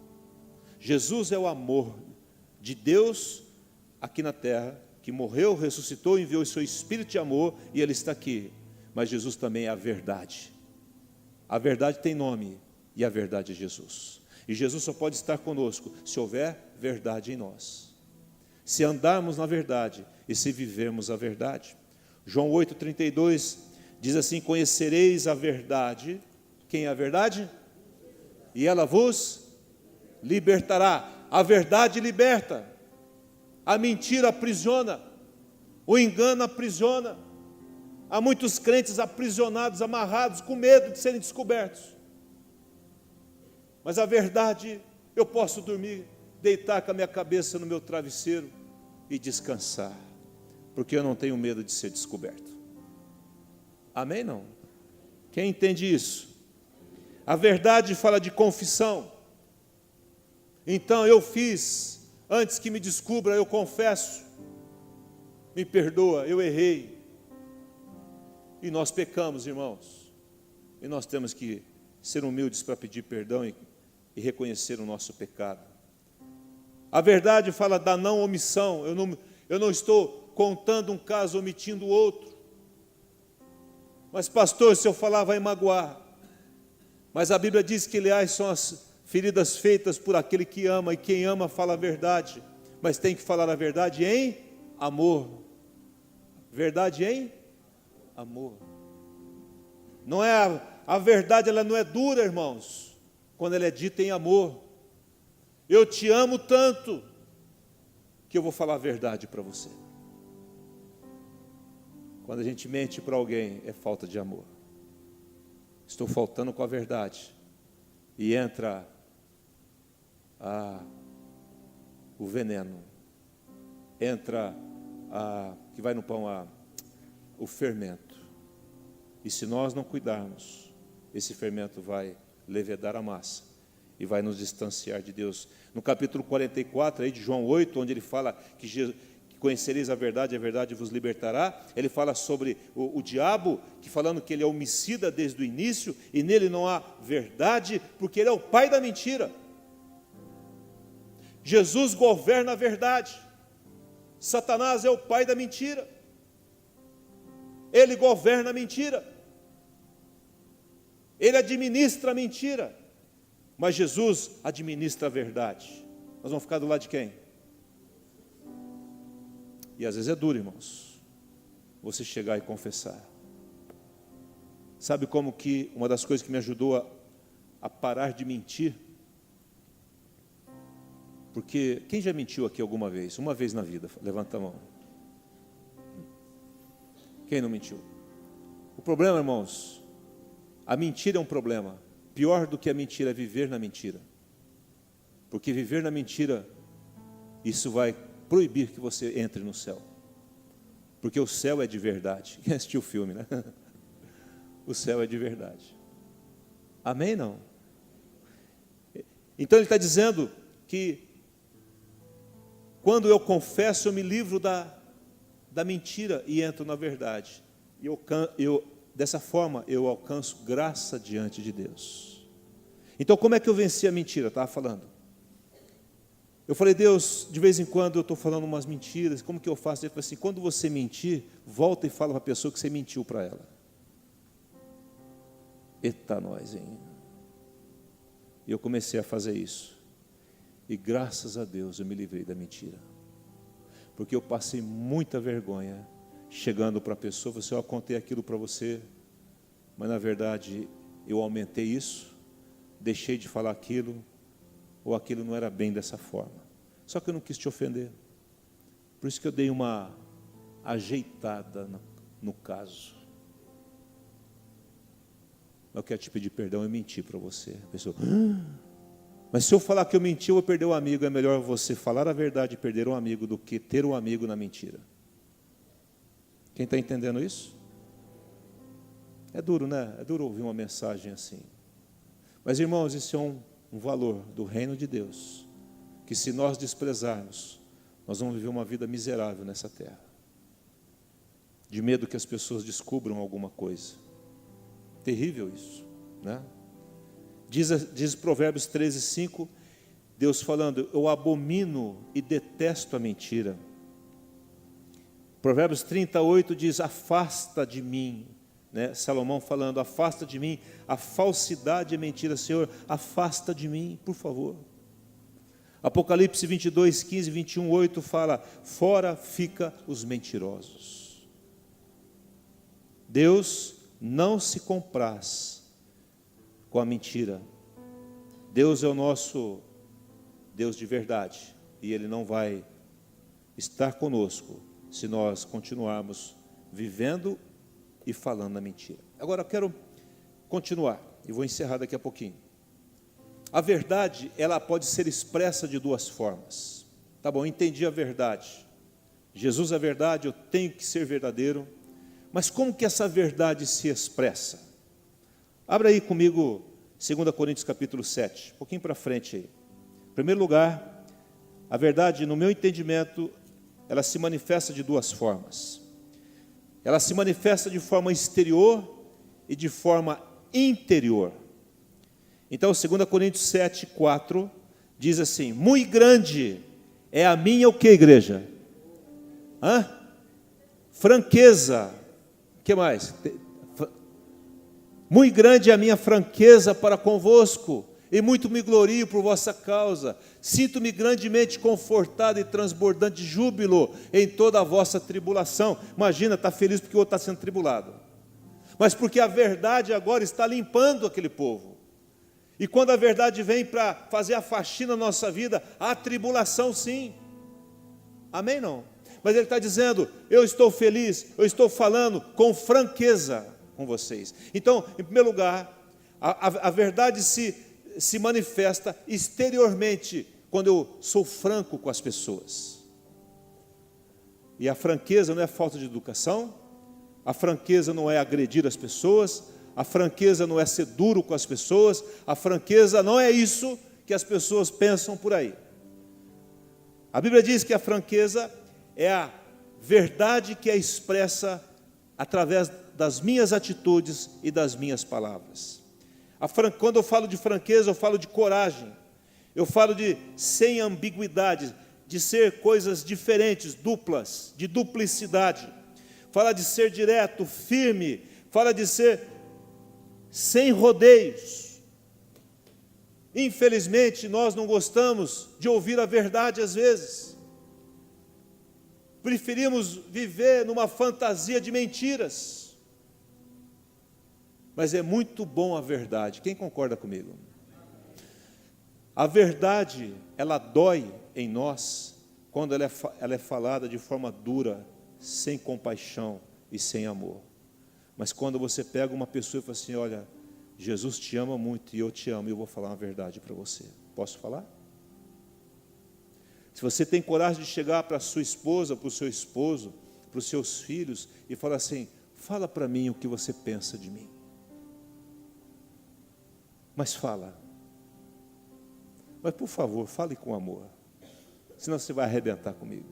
Jesus é o amor de Deus aqui na terra, que morreu, ressuscitou, enviou o seu Espírito de amor, e Ele está aqui. Mas Jesus também é a verdade. A verdade tem nome, e a verdade é Jesus. E Jesus só pode estar conosco se houver verdade em nós. Se andarmos na verdade e se vivermos a verdade. João 8,32 diz assim: conhecereis a verdade. Quem é a verdade? E ela vos libertará. A verdade liberta. A mentira aprisiona. O engano aprisiona. Há muitos crentes aprisionados, amarrados, com medo de serem descobertos. Mas a verdade, eu posso dormir, deitar com a minha cabeça no meu travesseiro e descansar, porque eu não tenho medo de ser descoberto. Amém, não? Quem entende isso? A verdade fala de confissão. Então eu fiz, antes que me descubra, eu confesso, me perdoa, eu errei. E nós pecamos, irmãos. E nós temos que ser humildes para pedir perdão e reconhecer o nosso pecado. A verdade fala da não omissão. Eu não estou contando um caso, omitindo o outro. Mas pastor, se eu falar vai magoar. Mas a Bíblia diz que leais são as feridas feitas por aquele que ama, e quem ama fala a verdade. Mas tem que falar a verdade em amor. Verdade em amor. Não é a verdade, ela não é dura, irmãos, quando ela é dita em amor. Eu te amo tanto que eu vou falar a verdade para você. Quando a gente mente para alguém, é falta de amor. Estou faltando com a verdade. E entra o veneno. Entra que vai no pão o fermento. E se nós não cuidarmos, esse fermento vai levedar a massa e vai nos distanciar de Deus. No capítulo 44 aí de João 8, onde ele fala que conhecereis a verdade vos libertará, ele fala sobre o diabo, que falando que ele é homicida desde o início, e nele não há verdade, porque ele é o pai da mentira. Jesus governa a verdade, Satanás é o pai da mentira, ele governa a mentira, ele administra a mentira, mas Jesus administra a verdade. Nós vamos ficar do lado de quem? E às vezes é duro, irmãos, você chegar e confessar. Sabe como que uma das coisas que me ajudou a parar de mentir? Porque quem já mentiu aqui alguma vez? Uma vez na vida, levanta a mão. Quem não mentiu? O problema, irmãos, a mentira é um problema. Pior do que a mentira é viver na mentira. Porque viver na mentira, isso vai proibir que você entre no céu. Porque o céu é de verdade. Quem assistiu o filme, né? O céu é de verdade. Amém, não? Então ele está dizendo que quando eu confesso, eu me livro da mentira e entro na verdade. E dessa forma, eu alcanço graça diante de Deus. Então, como é que eu venci a mentira? Estava falando. Eu falei, Deus, de vez em quando eu estou falando umas mentiras, como que eu faço? Ele falou assim, quando você mentir, volta e fala para a pessoa que você mentiu para ela. Eita nós, hein? E eu comecei a fazer isso. E graças a Deus eu me livrei da mentira. Porque eu passei muita vergonha chegando para a pessoa, eu contei aquilo para você, mas na verdade eu aumentei isso, deixei de falar aquilo, ou aquilo não era bem dessa forma. Só que eu não quis te ofender. Por isso que eu dei uma ajeitada no caso. Eu quero te pedir perdão, eu menti para você. A pessoa, mas se eu falar que eu menti, eu vou perder o amigo. É melhor você falar a verdade e perder um amigo do que ter um amigo na mentira. Quem está entendendo isso? É duro, né? É duro ouvir uma mensagem assim. Mas, irmãos, isso é um valor do reino de Deus, que se nós desprezarmos, nós vamos viver uma vida miserável nessa terra, de medo que as pessoas descubram alguma coisa. Terrível isso, né? Diz Provérbios 13:5, Deus falando, eu abomino e detesto a mentira. Provérbios 38 diz, afasta de mim, né? Salomão falando, afasta de mim a falsidade e a mentira, Senhor, afasta de mim, por favor. Apocalipse 22:15, 21:8 fala, fora fica os mentirosos. Deus não se compraz com a mentira. Deus é o nosso Deus de verdade, e Ele não vai estar conosco se nós continuarmos vivendo e falando a mentira. Agora eu quero continuar, e vou encerrar daqui a pouquinho. A verdade, ela pode ser expressa de duas formas. Tá bom, entendi a verdade. Jesus é a verdade, eu tenho que ser verdadeiro. Mas como que essa verdade se expressa? Abra aí comigo 2 Coríntios capítulo 7, um pouquinho para frente aí. Em primeiro lugar, a verdade, no meu entendimento, ela se manifesta de duas formas. Ela se manifesta de forma exterior e de forma interior. Então, 2 Coríntios 7, 4, diz assim: muito grande é a minha o que, igreja? Franqueza. O que mais? Muito grande é a minha franqueza para convosco, e muito me glorio por vossa causa. Sinto-me grandemente confortado e transbordante de júbilo em toda a vossa tribulação. Imagina, está feliz porque o outro está sendo tribulado, mas porque a verdade agora está limpando aquele povo. E quando a verdade vem para fazer a faxina na nossa vida, há tribulação sim. Amém? Não? Mas ele está dizendo: eu estou feliz, eu estou falando com franqueza com vocês. Então, em primeiro lugar, a verdade se manifesta exteriormente quando eu sou franco com as pessoas. E a franqueza não é falta de educação, a franqueza não é agredir as pessoas, a franqueza não é ser duro com as pessoas, a franqueza não é isso que as pessoas pensam por aí. A Bíblia diz que a franqueza é a verdade que é expressa através das minhas atitudes e das minhas palavras. Quando eu falo de franqueza, eu falo de coragem, eu falo de sem ambiguidade, de ser coisas diferentes, duplas, de duplicidade. Fala de ser direto, firme, fala de ser sem rodeios. Infelizmente, nós não gostamos de ouvir a verdade às vezes. Preferimos viver numa fantasia de mentiras. Mas é muito bom a verdade. Quem concorda comigo? A verdade, ela dói em nós quando ela é falada de forma dura, sem compaixão e sem amor. Mas quando você pega uma pessoa e fala assim: olha, Jesus te ama muito e eu te amo, e eu vou falar uma verdade para você. Posso falar? Se você tem coragem de chegar para a sua esposa, para o seu esposo, para os seus filhos, e falar assim: fala para mim o que você pensa de mim. Mas fala. Mas por favor, fale com amor. Senão você vai arrebentar comigo.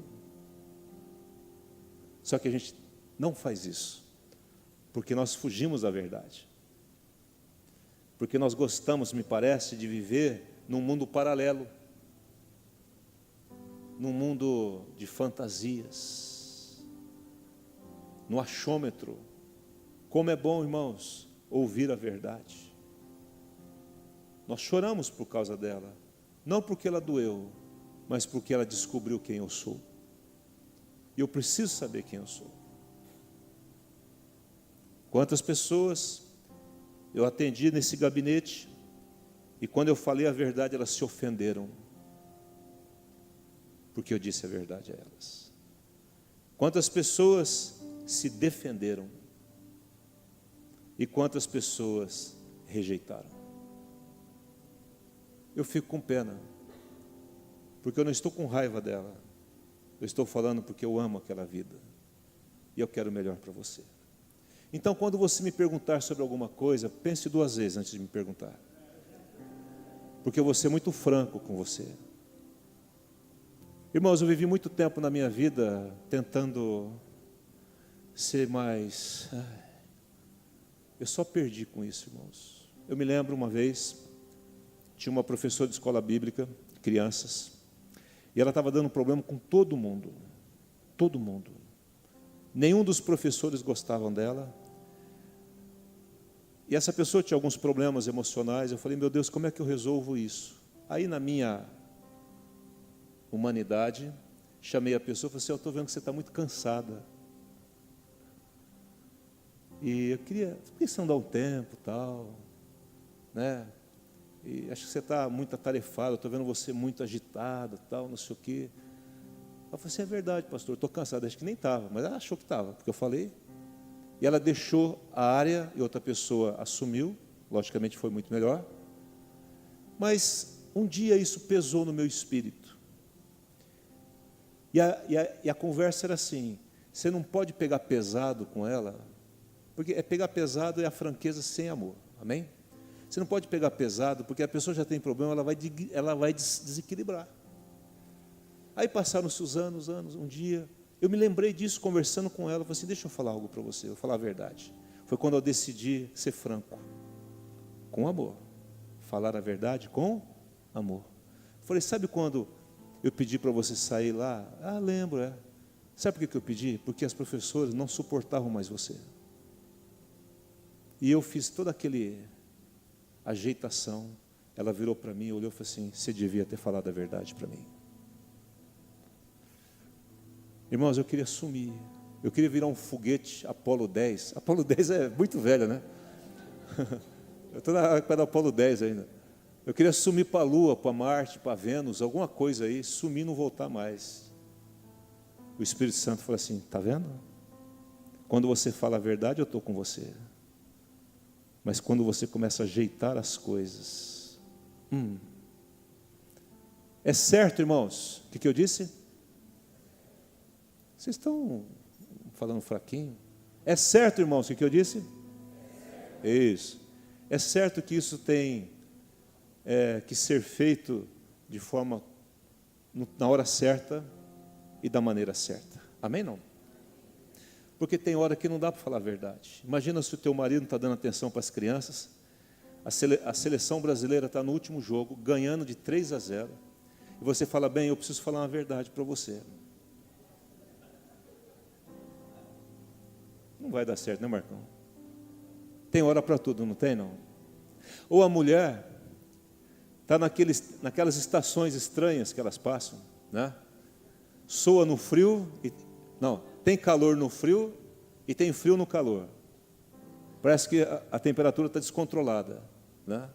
Só que a gente não faz isso, porque nós fugimos da verdade. Porque nós gostamos, me parece, de viver num mundo paralelo, num mundo de fantasias, no achômetro. Como é bom, irmãos, ouvir a verdade. Nós choramos por causa dela, não porque ela doeu, mas porque ela descobriu quem eu sou. E eu preciso saber quem eu sou. Quantas pessoas eu atendi nesse gabinete, e quando eu falei a verdade, elas se ofenderam, porque eu disse a verdade a elas. Quantas pessoas se defenderam, e quantas pessoas rejeitaram. Eu fico com pena, porque eu não estou com raiva dela, eu estou falando porque eu amo aquela vida, e eu quero o melhor para você. Então, quando você me perguntar sobre alguma coisa, pense duas vezes antes de me perguntar, porque eu vou ser muito franco com você. Irmãos, eu vivi muito tempo na minha vida tentando ser mais... Eu só perdi com isso, irmãos. Eu me lembro uma vez, tinha uma professora de escola bíblica, crianças, e ela estava dando problema com todo mundo. Todo mundo. Nenhum dos professores gostavam dela. E essa pessoa tinha alguns problemas emocionais. Eu falei: meu Deus, como é que eu resolvo isso? Aí, na minha humanidade, chamei a pessoa e falei assim: eu estou vendo que você está muito cansada. E eu queria, por que você não dá um tempo, tal, né? E acho que você está muito atarefado, estou vendo você muito agitado, tal, não sei o quê. Eu falei assim: é verdade, pastor, estou cansado. Acho que nem estava, mas ela achou que estava, porque eu falei. E ela deixou a área e outra pessoa assumiu, logicamente foi muito melhor. Mas um dia isso pesou no meu espírito. E a conversa era assim: você não pode pegar pesado com ela, porque pegar pesado é a franqueza sem amor, amém? Você não pode pegar pesado, porque a pessoa já tem problema, ela vai desequilibrar. Aí passaram-se os anos, um dia, eu me lembrei disso, conversando com ela, falei assim, deixa eu falar algo para você, eu vou falar a verdade. Foi quando eu decidi ser franco, com amor. Falar a verdade com amor. Falei, sabe quando eu pedi para você sair lá? Ah, lembro, é. Sabe por que eu pedi? Porque as professoras não suportavam mais você. E eu fiz toda aquele ajeitação. Ela virou para mim, olhou e falou assim, você devia ter falado a verdade para mim. Irmãos, eu queria sumir. Eu queria virar um foguete Apolo 10. Apolo 10 é muito velho, né? Eu estou na época do Apolo 10 ainda. Eu queria sumir para a Lua, para Marte, para Vênus, alguma coisa aí, sumir e não voltar mais. O Espírito Santo falou assim, está vendo? Quando você fala a verdade, eu estou com você. Mas quando você começa a ajeitar as coisas... É certo, irmãos? O que eu disse? Vocês estão falando fraquinho? É certo, irmãos, o que eu disse? Isso. É certo que isso tem que ser feito de forma, na hora certa e da maneira certa. Amém, não? Porque tem hora que não dá para falar a verdade. Imagina se o teu marido não está dando atenção para as crianças, a seleção brasileira está no último jogo, ganhando de 3-0, e você fala, bem, eu preciso falar uma verdade para você. Não vai dar certo, né, Marcão? Tem hora para tudo, não tem, não? Ou a mulher está naquelas estações estranhas que elas passam, né? Soa no frio, tem calor no frio e tem frio no calor. Parece que a temperatura está descontrolada, né?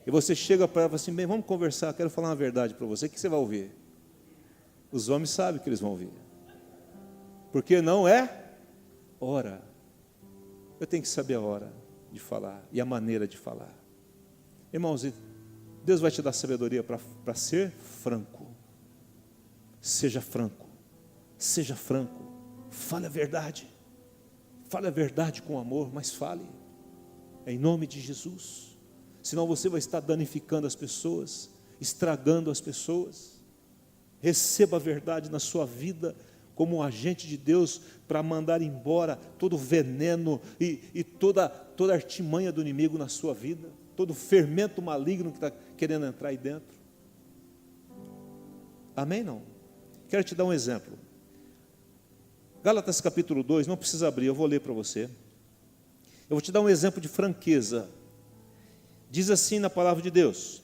E você chega para ela e fala assim, bem, vamos conversar, quero falar uma verdade para você, o que você vai ouvir? Os homens sabem que eles vão ouvir. Porque não é hora. Eu tenho que saber a hora de falar e a maneira de falar. Irmãos, Deus vai te dar sabedoria para ser franco. Seja franco. Seja franco. Fale a verdade. Fale a verdade com amor, mas fale. É em nome de Jesus. Senão você vai estar danificando as pessoas, estragando as pessoas. Receba a verdade na sua vida como um agente de Deus para mandar embora todo o veneno e toda artimanha do inimigo na sua vida, todo o fermento maligno que está querendo entrar aí dentro. Amém, não? Quero te dar um exemplo. Gálatas capítulo 2, não precisa abrir, eu vou ler para você. Eu vou te dar um exemplo de franqueza. Diz assim na palavra de Deus,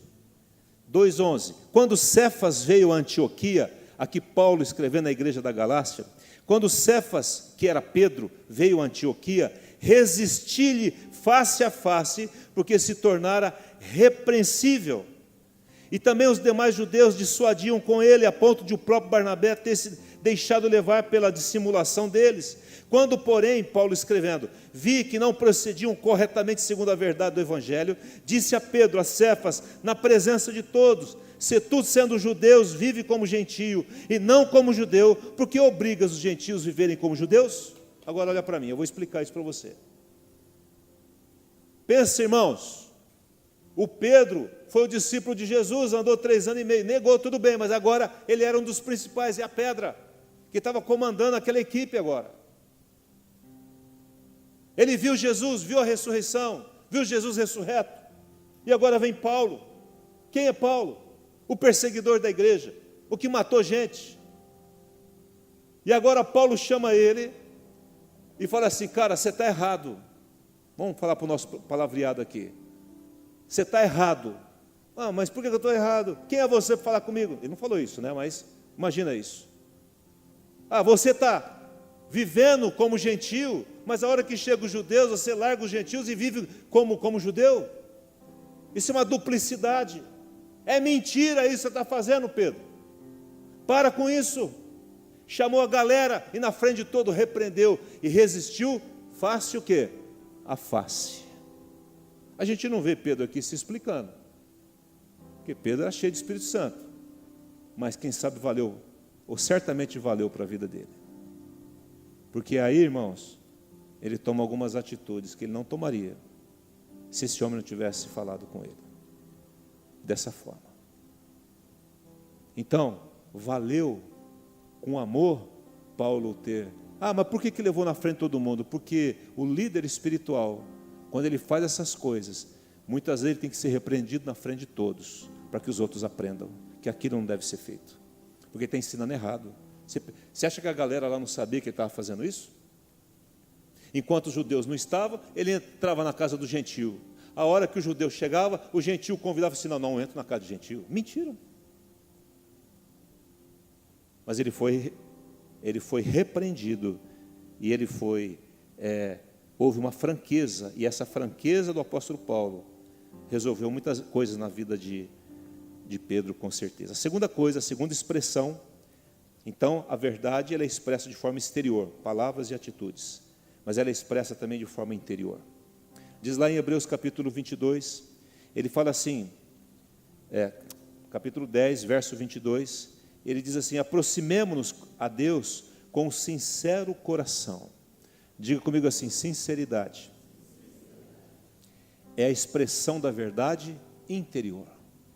2:11, quando Cefas veio a Antioquia, aqui Paulo escrevendo à igreja da Galácia, quando Cefas, que era Pedro, veio a Antioquia, resisti-lhe face a face, porque se tornara repreensível. E também os demais judeus dissuadiam com ele, a ponto de o próprio Barnabé ter se deixado levar pela dissimulação deles. Quando, porém, Paulo escrevendo, vi que não procediam corretamente segundo a verdade do Evangelho, disse a Pedro, a Cefas, na presença de todos, se tu, sendo judeus, vive como gentio e não como judeu, por que obrigas os gentios a viverem como judeus? Agora olha para mim, eu vou explicar isso para você. Pensa, irmãos, o Pedro foi o discípulo de Jesus, andou 3 anos e meio, negou, tudo bem, mas agora ele era um dos principais, e a pedra, que estava comandando aquela equipe agora. Ele viu Jesus, viu a ressurreição, viu Jesus ressurreto, e agora vem Paulo. Quem é Paulo? O perseguidor da igreja, o que matou gente. E agora Paulo chama ele e fala assim, cara, você está errado. Vamos falar para o nosso palavreado aqui. Você está errado. Ah, mas por que eu estou errado? Quem é você para falar comigo? Ele não falou isso, né? Mas imagina isso. Ah, você está vivendo como gentio, mas a hora que chega os judeus, você larga os gentios e vive como judeu? Isso é uma duplicidade. É mentira isso que você está fazendo, Pedro. Para com isso. Chamou a galera e na frente de todo repreendeu e resistiu face o quê? A face. A gente não vê Pedro aqui se explicando, porque Pedro era cheio de Espírito Santo, mas quem sabe valeu, ou certamente valeu para a vida dele, porque aí, irmãos, ele toma algumas atitudes que ele não tomaria se esse homem não tivesse falado com ele dessa forma. Então, valeu com amor Paulo ter... mas por que levou na frente todo mundo? Porque o líder espiritual, quando ele faz essas coisas, muitas vezes ele tem que ser repreendido na frente de todos, para que os outros aprendam que aquilo não deve ser feito, porque ele está ensinando errado. Você acha que a galera lá não sabia que ele estava fazendo isso? Enquanto os judeus não estavam, ele entrava na casa do gentio. A hora que o judeu chegava, o gentio convidava assim: não entro na casa do gentio. Mentira. Mas ele foi repreendido e houve uma franqueza, e essa franqueza do apóstolo Paulo resolveu muitas coisas na vida de Pedro, com certeza. A segunda coisa, a segunda expressão, então a verdade ela é expressa de forma exterior, palavras e atitudes, mas ela é expressa também de forma interior. Diz lá em Hebreus capítulo 22, ele fala assim, capítulo 10, verso 22, ele diz assim: aproximemo-nos a Deus com sincero coração. Diga comigo assim: sinceridade é a expressão da verdade interior.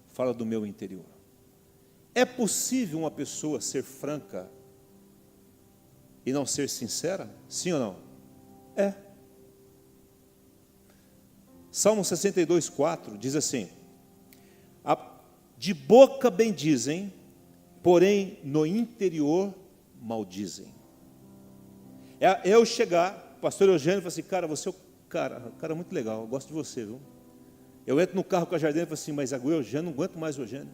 Fala do meu interior. É possível uma pessoa ser franca e não ser sincera? Sim ou não? É. Salmo 62:4 diz assim: de boca bendizem, porém no interior maldizem. É eu chegar, o pastor Eugênio, e falar assim: cara, você é o cara muito legal, eu gosto de você, viu? Eu entro no carro com a Jardine e falo assim: mas agora o Eugênio, não aguento mais o Eugênio.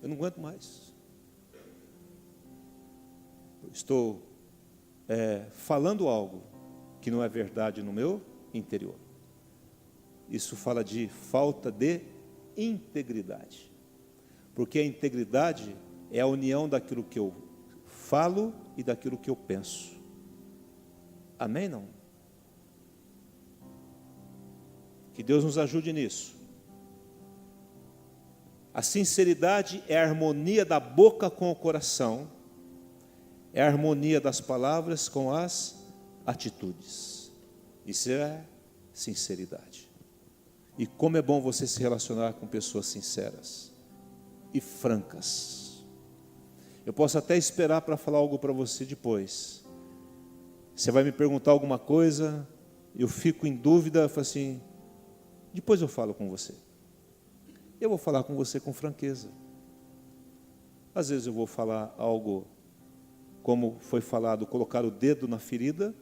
Eu não aguento mais. Eu estou falando algo que não é verdade no meu interior. Isso fala de falta de integridade. Porque a integridade é a união daquilo que eu falo e daquilo que eu penso. Amém, não? Que Deus nos ajude nisso. A sinceridade é a harmonia da boca com o coração, é a harmonia das palavras com as atitudes. Isso é sinceridade. E como é bom você se relacionar com pessoas sinceras e francas. Eu posso até esperar para falar algo para você depois. Você vai me perguntar alguma coisa, eu fico em dúvida, eu falo assim: depois eu falo com você. Eu vou falar com você com franqueza. Às vezes eu vou falar algo, como foi falado, colocar o dedo na ferida,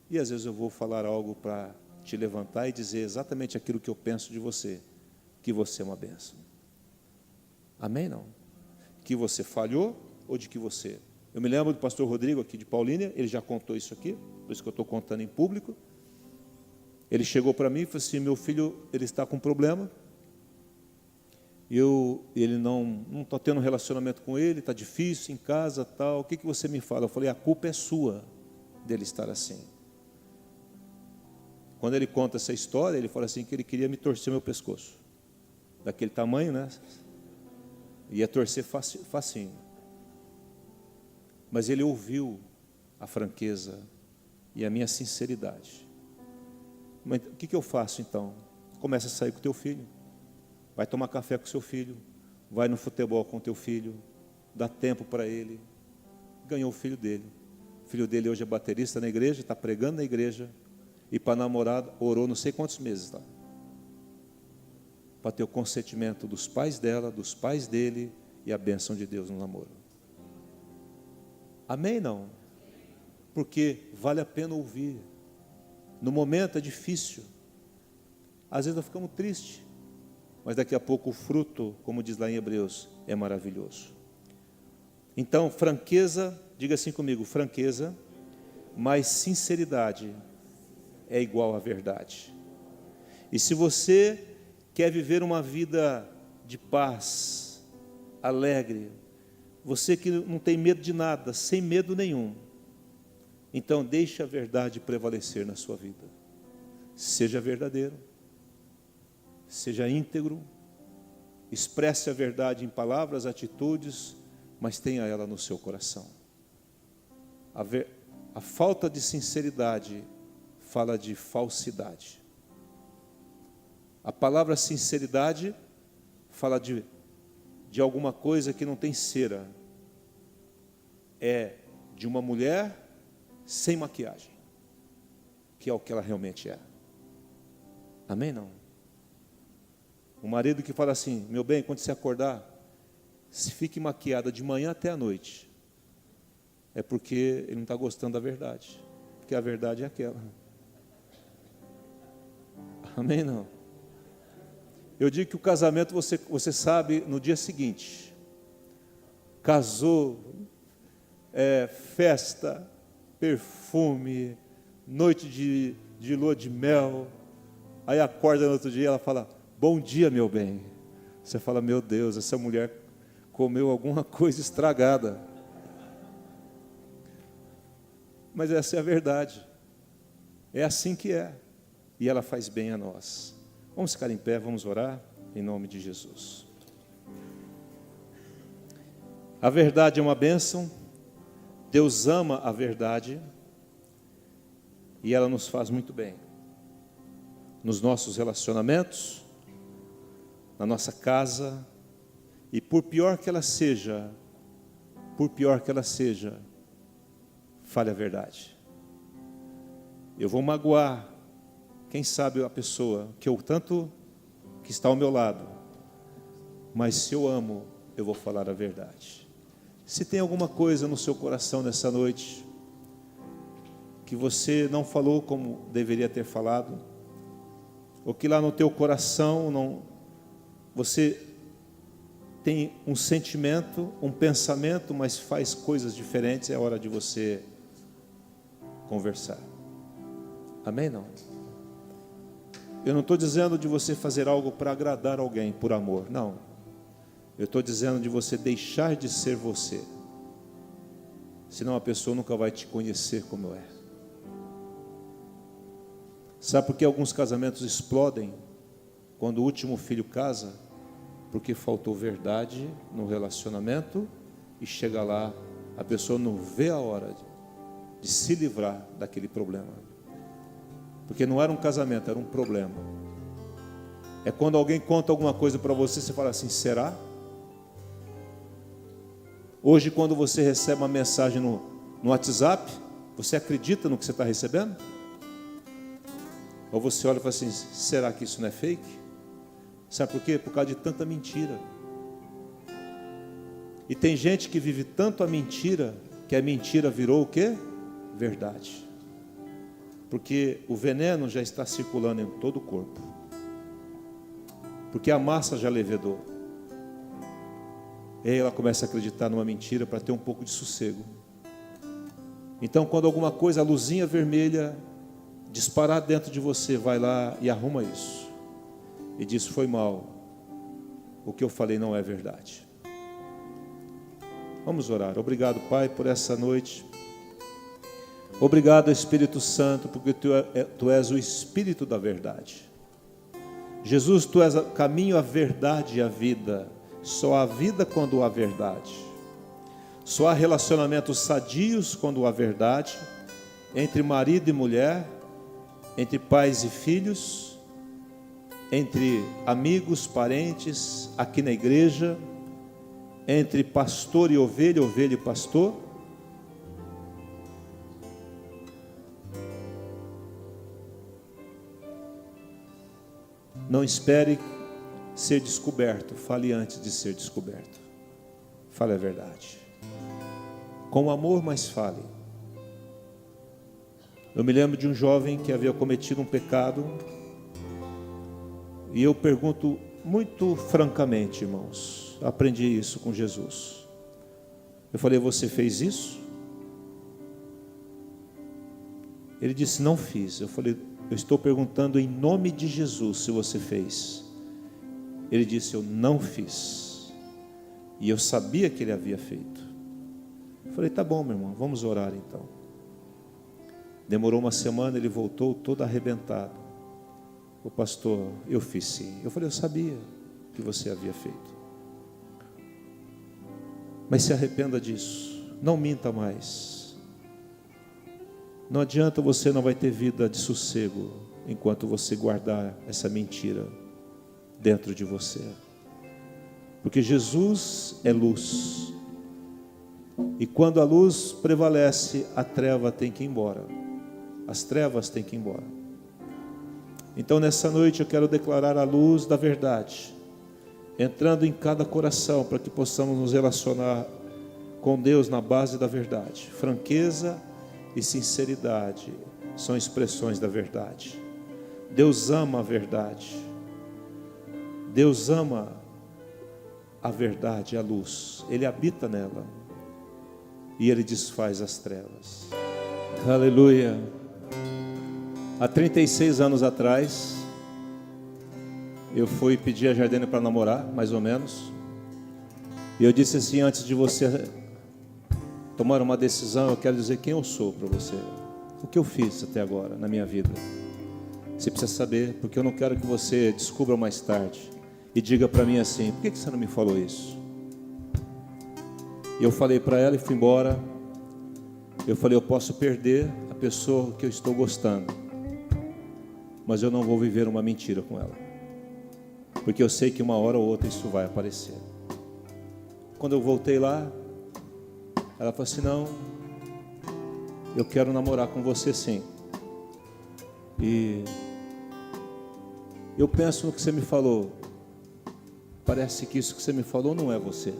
e às vezes eu vou falar algo para te levantar e dizer exatamente aquilo que eu penso de você, que você é uma bênção. Amém, não? Que você falhou ou de que você... Eu me lembro do pastor Rodrigo aqui de Paulínia, ele já contou isso aqui, por isso que eu estou contando em público. Ele chegou para mim e falou assim: meu filho, ele está com um problema, ele não está tendo um relacionamento com ele, está difícil em casa, tal. O que você me fala? Eu falei: a culpa é sua dele estar assim. Quando ele conta essa história, ele fala assim que ele queria me torcer meu pescoço, daquele tamanho, né? Ia torcer facinho. Mas ele ouviu a franqueza e a minha sinceridade. Mas o que eu faço então? Começa a sair com o teu filho, vai tomar café com o seu filho, vai no futebol com o teu filho, dá tempo para ele. Ganhou o filho dele. O filho dele hoje é baterista na igreja, está pregando na igreja, e para namorada orou não sei quantos meses lá, para ter o consentimento dos pais dela, dos pais dele, e a bênção de Deus no namoro. Amém, não? Porque vale a pena ouvir. No momento é difícil, às vezes nós ficamos tristes, mas daqui a pouco o fruto, como diz lá em Hebreus, é maravilhoso. Então, franqueza, diga assim comigo: franqueza mais sinceridade é igual à verdade. E se você quer viver uma vida de paz, alegre, você que não tem medo de nada, sem medo nenhum, então deixe a verdade prevalecer na sua vida. Seja verdadeiro, seja íntegro, expresse a verdade em palavras, atitudes, mas tenha ela no seu coração. A falta de sinceridade fala de falsidade. A palavra sinceridade fala de alguma coisa que não tem cera. É de uma mulher sem maquiagem, que é o que ela realmente é. Amém? Não? O marido que fala assim: meu bem, quando você acordar, se fique maquiada de manhã até a noite, é porque ele não está gostando da verdade, porque a verdade é aquela. Amém? Não? Eu digo que o casamento você sabe no dia seguinte. Casou, festa, perfume, noite de lua de mel. Aí acorda no outro dia e ela fala: bom dia, meu bem. Você fala: meu Deus, essa mulher comeu alguma coisa estragada. Mas essa é a verdade. É assim que é. E ela faz bem a nós. Vamos ficar em pé, vamos orar em nome de Jesus. A verdade é uma bênção. Deus ama a verdade. E ela nos faz muito bem. Nos nossos relacionamentos, na nossa casa. E por pior que ela seja, fale a verdade. Eu vou magoar, quem sabe, a pessoa que eu tanto que está ao meu lado, mas se eu amo, eu vou falar a verdade. Se tem alguma coisa no seu coração nessa noite que você não falou como deveria ter falado, ou que lá no teu coração você tem um sentimento, um pensamento, mas faz coisas diferentes, é hora de você conversar. Amém? Não? Eu não estou dizendo de você fazer algo para agradar alguém por amor, não. Eu estou dizendo de você deixar de ser você. Senão a pessoa nunca vai te conhecer como é. Sabe por que alguns casamentos explodem quando o último filho casa? Porque faltou verdade no relacionamento e chega lá, a pessoa não vê a hora de se livrar daquele problema. Porque não era um casamento, era um problema. É quando alguém conta alguma coisa para você, você fala assim: será? Hoje, quando você recebe uma mensagem no WhatsApp, você acredita no que você está recebendo? Ou você olha e fala assim: será que isso não é fake? Sabe por quê? Por causa de tanta mentira. E tem gente que vive tanto a mentira, que a mentira virou o quê? Verdade. Porque o veneno já está circulando em todo o corpo. Porque a massa já levedou. E aí ela começa a acreditar numa mentira para ter um pouco de sossego. Então, quando alguma coisa, a luzinha vermelha disparar dentro de você, vai lá e arruma isso. E diz: foi mal. O que eu falei não é verdade. Vamos orar. Obrigado, Pai, por essa noite. Obrigado, Espírito Santo, porque tu és o Espírito da verdade. Jesus, tu és o caminho, a verdade e a vida. Só há vida quando há verdade. Só há relacionamentos sadios quando há verdade, entre marido e mulher, entre pais e filhos, entre amigos, parentes, aqui na igreja, entre pastor e ovelha, ovelha e pastor. Não espere ser descoberto, fale antes de ser descoberto. Fale a verdade. Com amor, mas fale. Eu me lembro de um jovem que havia cometido um pecado. E eu pergunto muito francamente, irmãos. Aprendi isso com Jesus. Eu falei: você fez isso? Ele disse: não fiz. Eu falei: eu estou perguntando em nome de Jesus se você fez. Ele disse: eu não fiz. E eu sabia que ele havia feito. Eu falei: tá bom, meu irmão, vamos orar então. Demorou uma semana, ele voltou todo arrebentado. O pastor: eu fiz sim. Eu falei: eu sabia que você havia feito. Mas se arrependa disso. Não minta mais. Não adianta, você não vai ter vida de sossego enquanto você guardar essa mentira dentro de você. Porque Jesus é luz. E quando a luz prevalece, a treva tem que ir embora. As trevas têm que ir embora. Então nessa noite eu quero declarar a luz da verdade, entrando em cada coração, para que possamos nos relacionar com Deus na base da verdade. Franqueza e sinceridade são expressões da verdade. Deus ama a verdade. Deus ama a verdade, a luz. Ele habita nela e Ele desfaz as trevas. Aleluia. Há 36 anos atrás, eu fui pedir a Jardine para namorar, mais ou menos. E eu disse assim: antes de você tomar uma decisão, eu quero dizer quem eu sou para você. O que eu fiz até agora na minha vida. Você precisa saber, porque eu não quero que você descubra mais tarde e diga para mim assim: por que você não me falou isso? E eu falei para ela e fui embora. Eu falei: eu posso perder a pessoa que eu estou gostando, mas eu não vou viver uma mentira com ela, porque eu sei que uma hora ou outra isso vai aparecer. Quando eu voltei lá, ela falou assim: não, eu quero namorar com você sim. E eu penso no que você me falou. Parece que isso que você me falou não é você.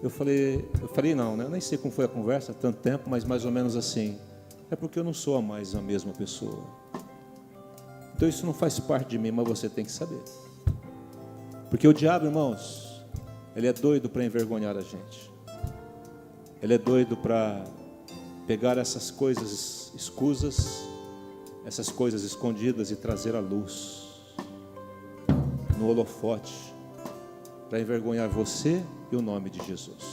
Eu falei não, né? Eu nem sei como foi a conversa, tanto tempo, mas mais ou menos assim: é porque eu não sou mais a mesma pessoa. Então isso não faz parte de mim, mas você tem que saber. Porque o diabo, irmãos, ele é doido para envergonhar a gente. Ele é doido para pegar essas coisas escusas, essas coisas escondidas e trazer à luz, no holofote, para envergonhar você e o nome de Jesus.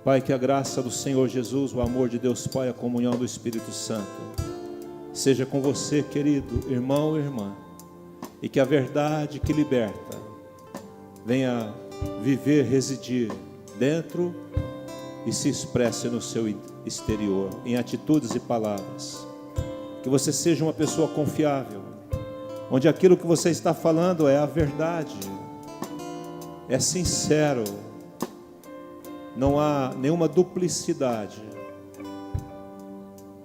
Pai, que a graça do Senhor Jesus, o amor de Deus Pai, a comunhão do Espírito Santo seja com você, querido irmão e irmã, e que a verdade que liberta venha viver, residir dentro e se expresse no seu exterior, em atitudes e palavras. Que você seja uma pessoa confiável, onde aquilo que você está falando é a verdade, é sincero, não há nenhuma duplicidade.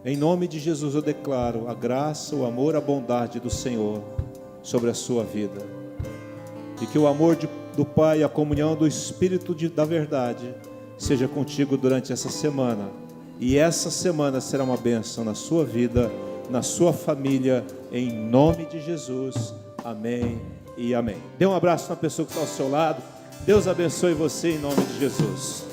Em nome de Jesus eu declaro a graça, o amor, a bondade do Senhor sobre a sua vida, e que o amor do Pai e a comunhão do Espírito da verdade seja contigo durante essa semana, e essa semana será uma bênção na sua vida, na sua família, em nome de Jesus, amém e amém. Dê um abraço na pessoa que está ao seu lado. Deus abençoe você em nome de Jesus.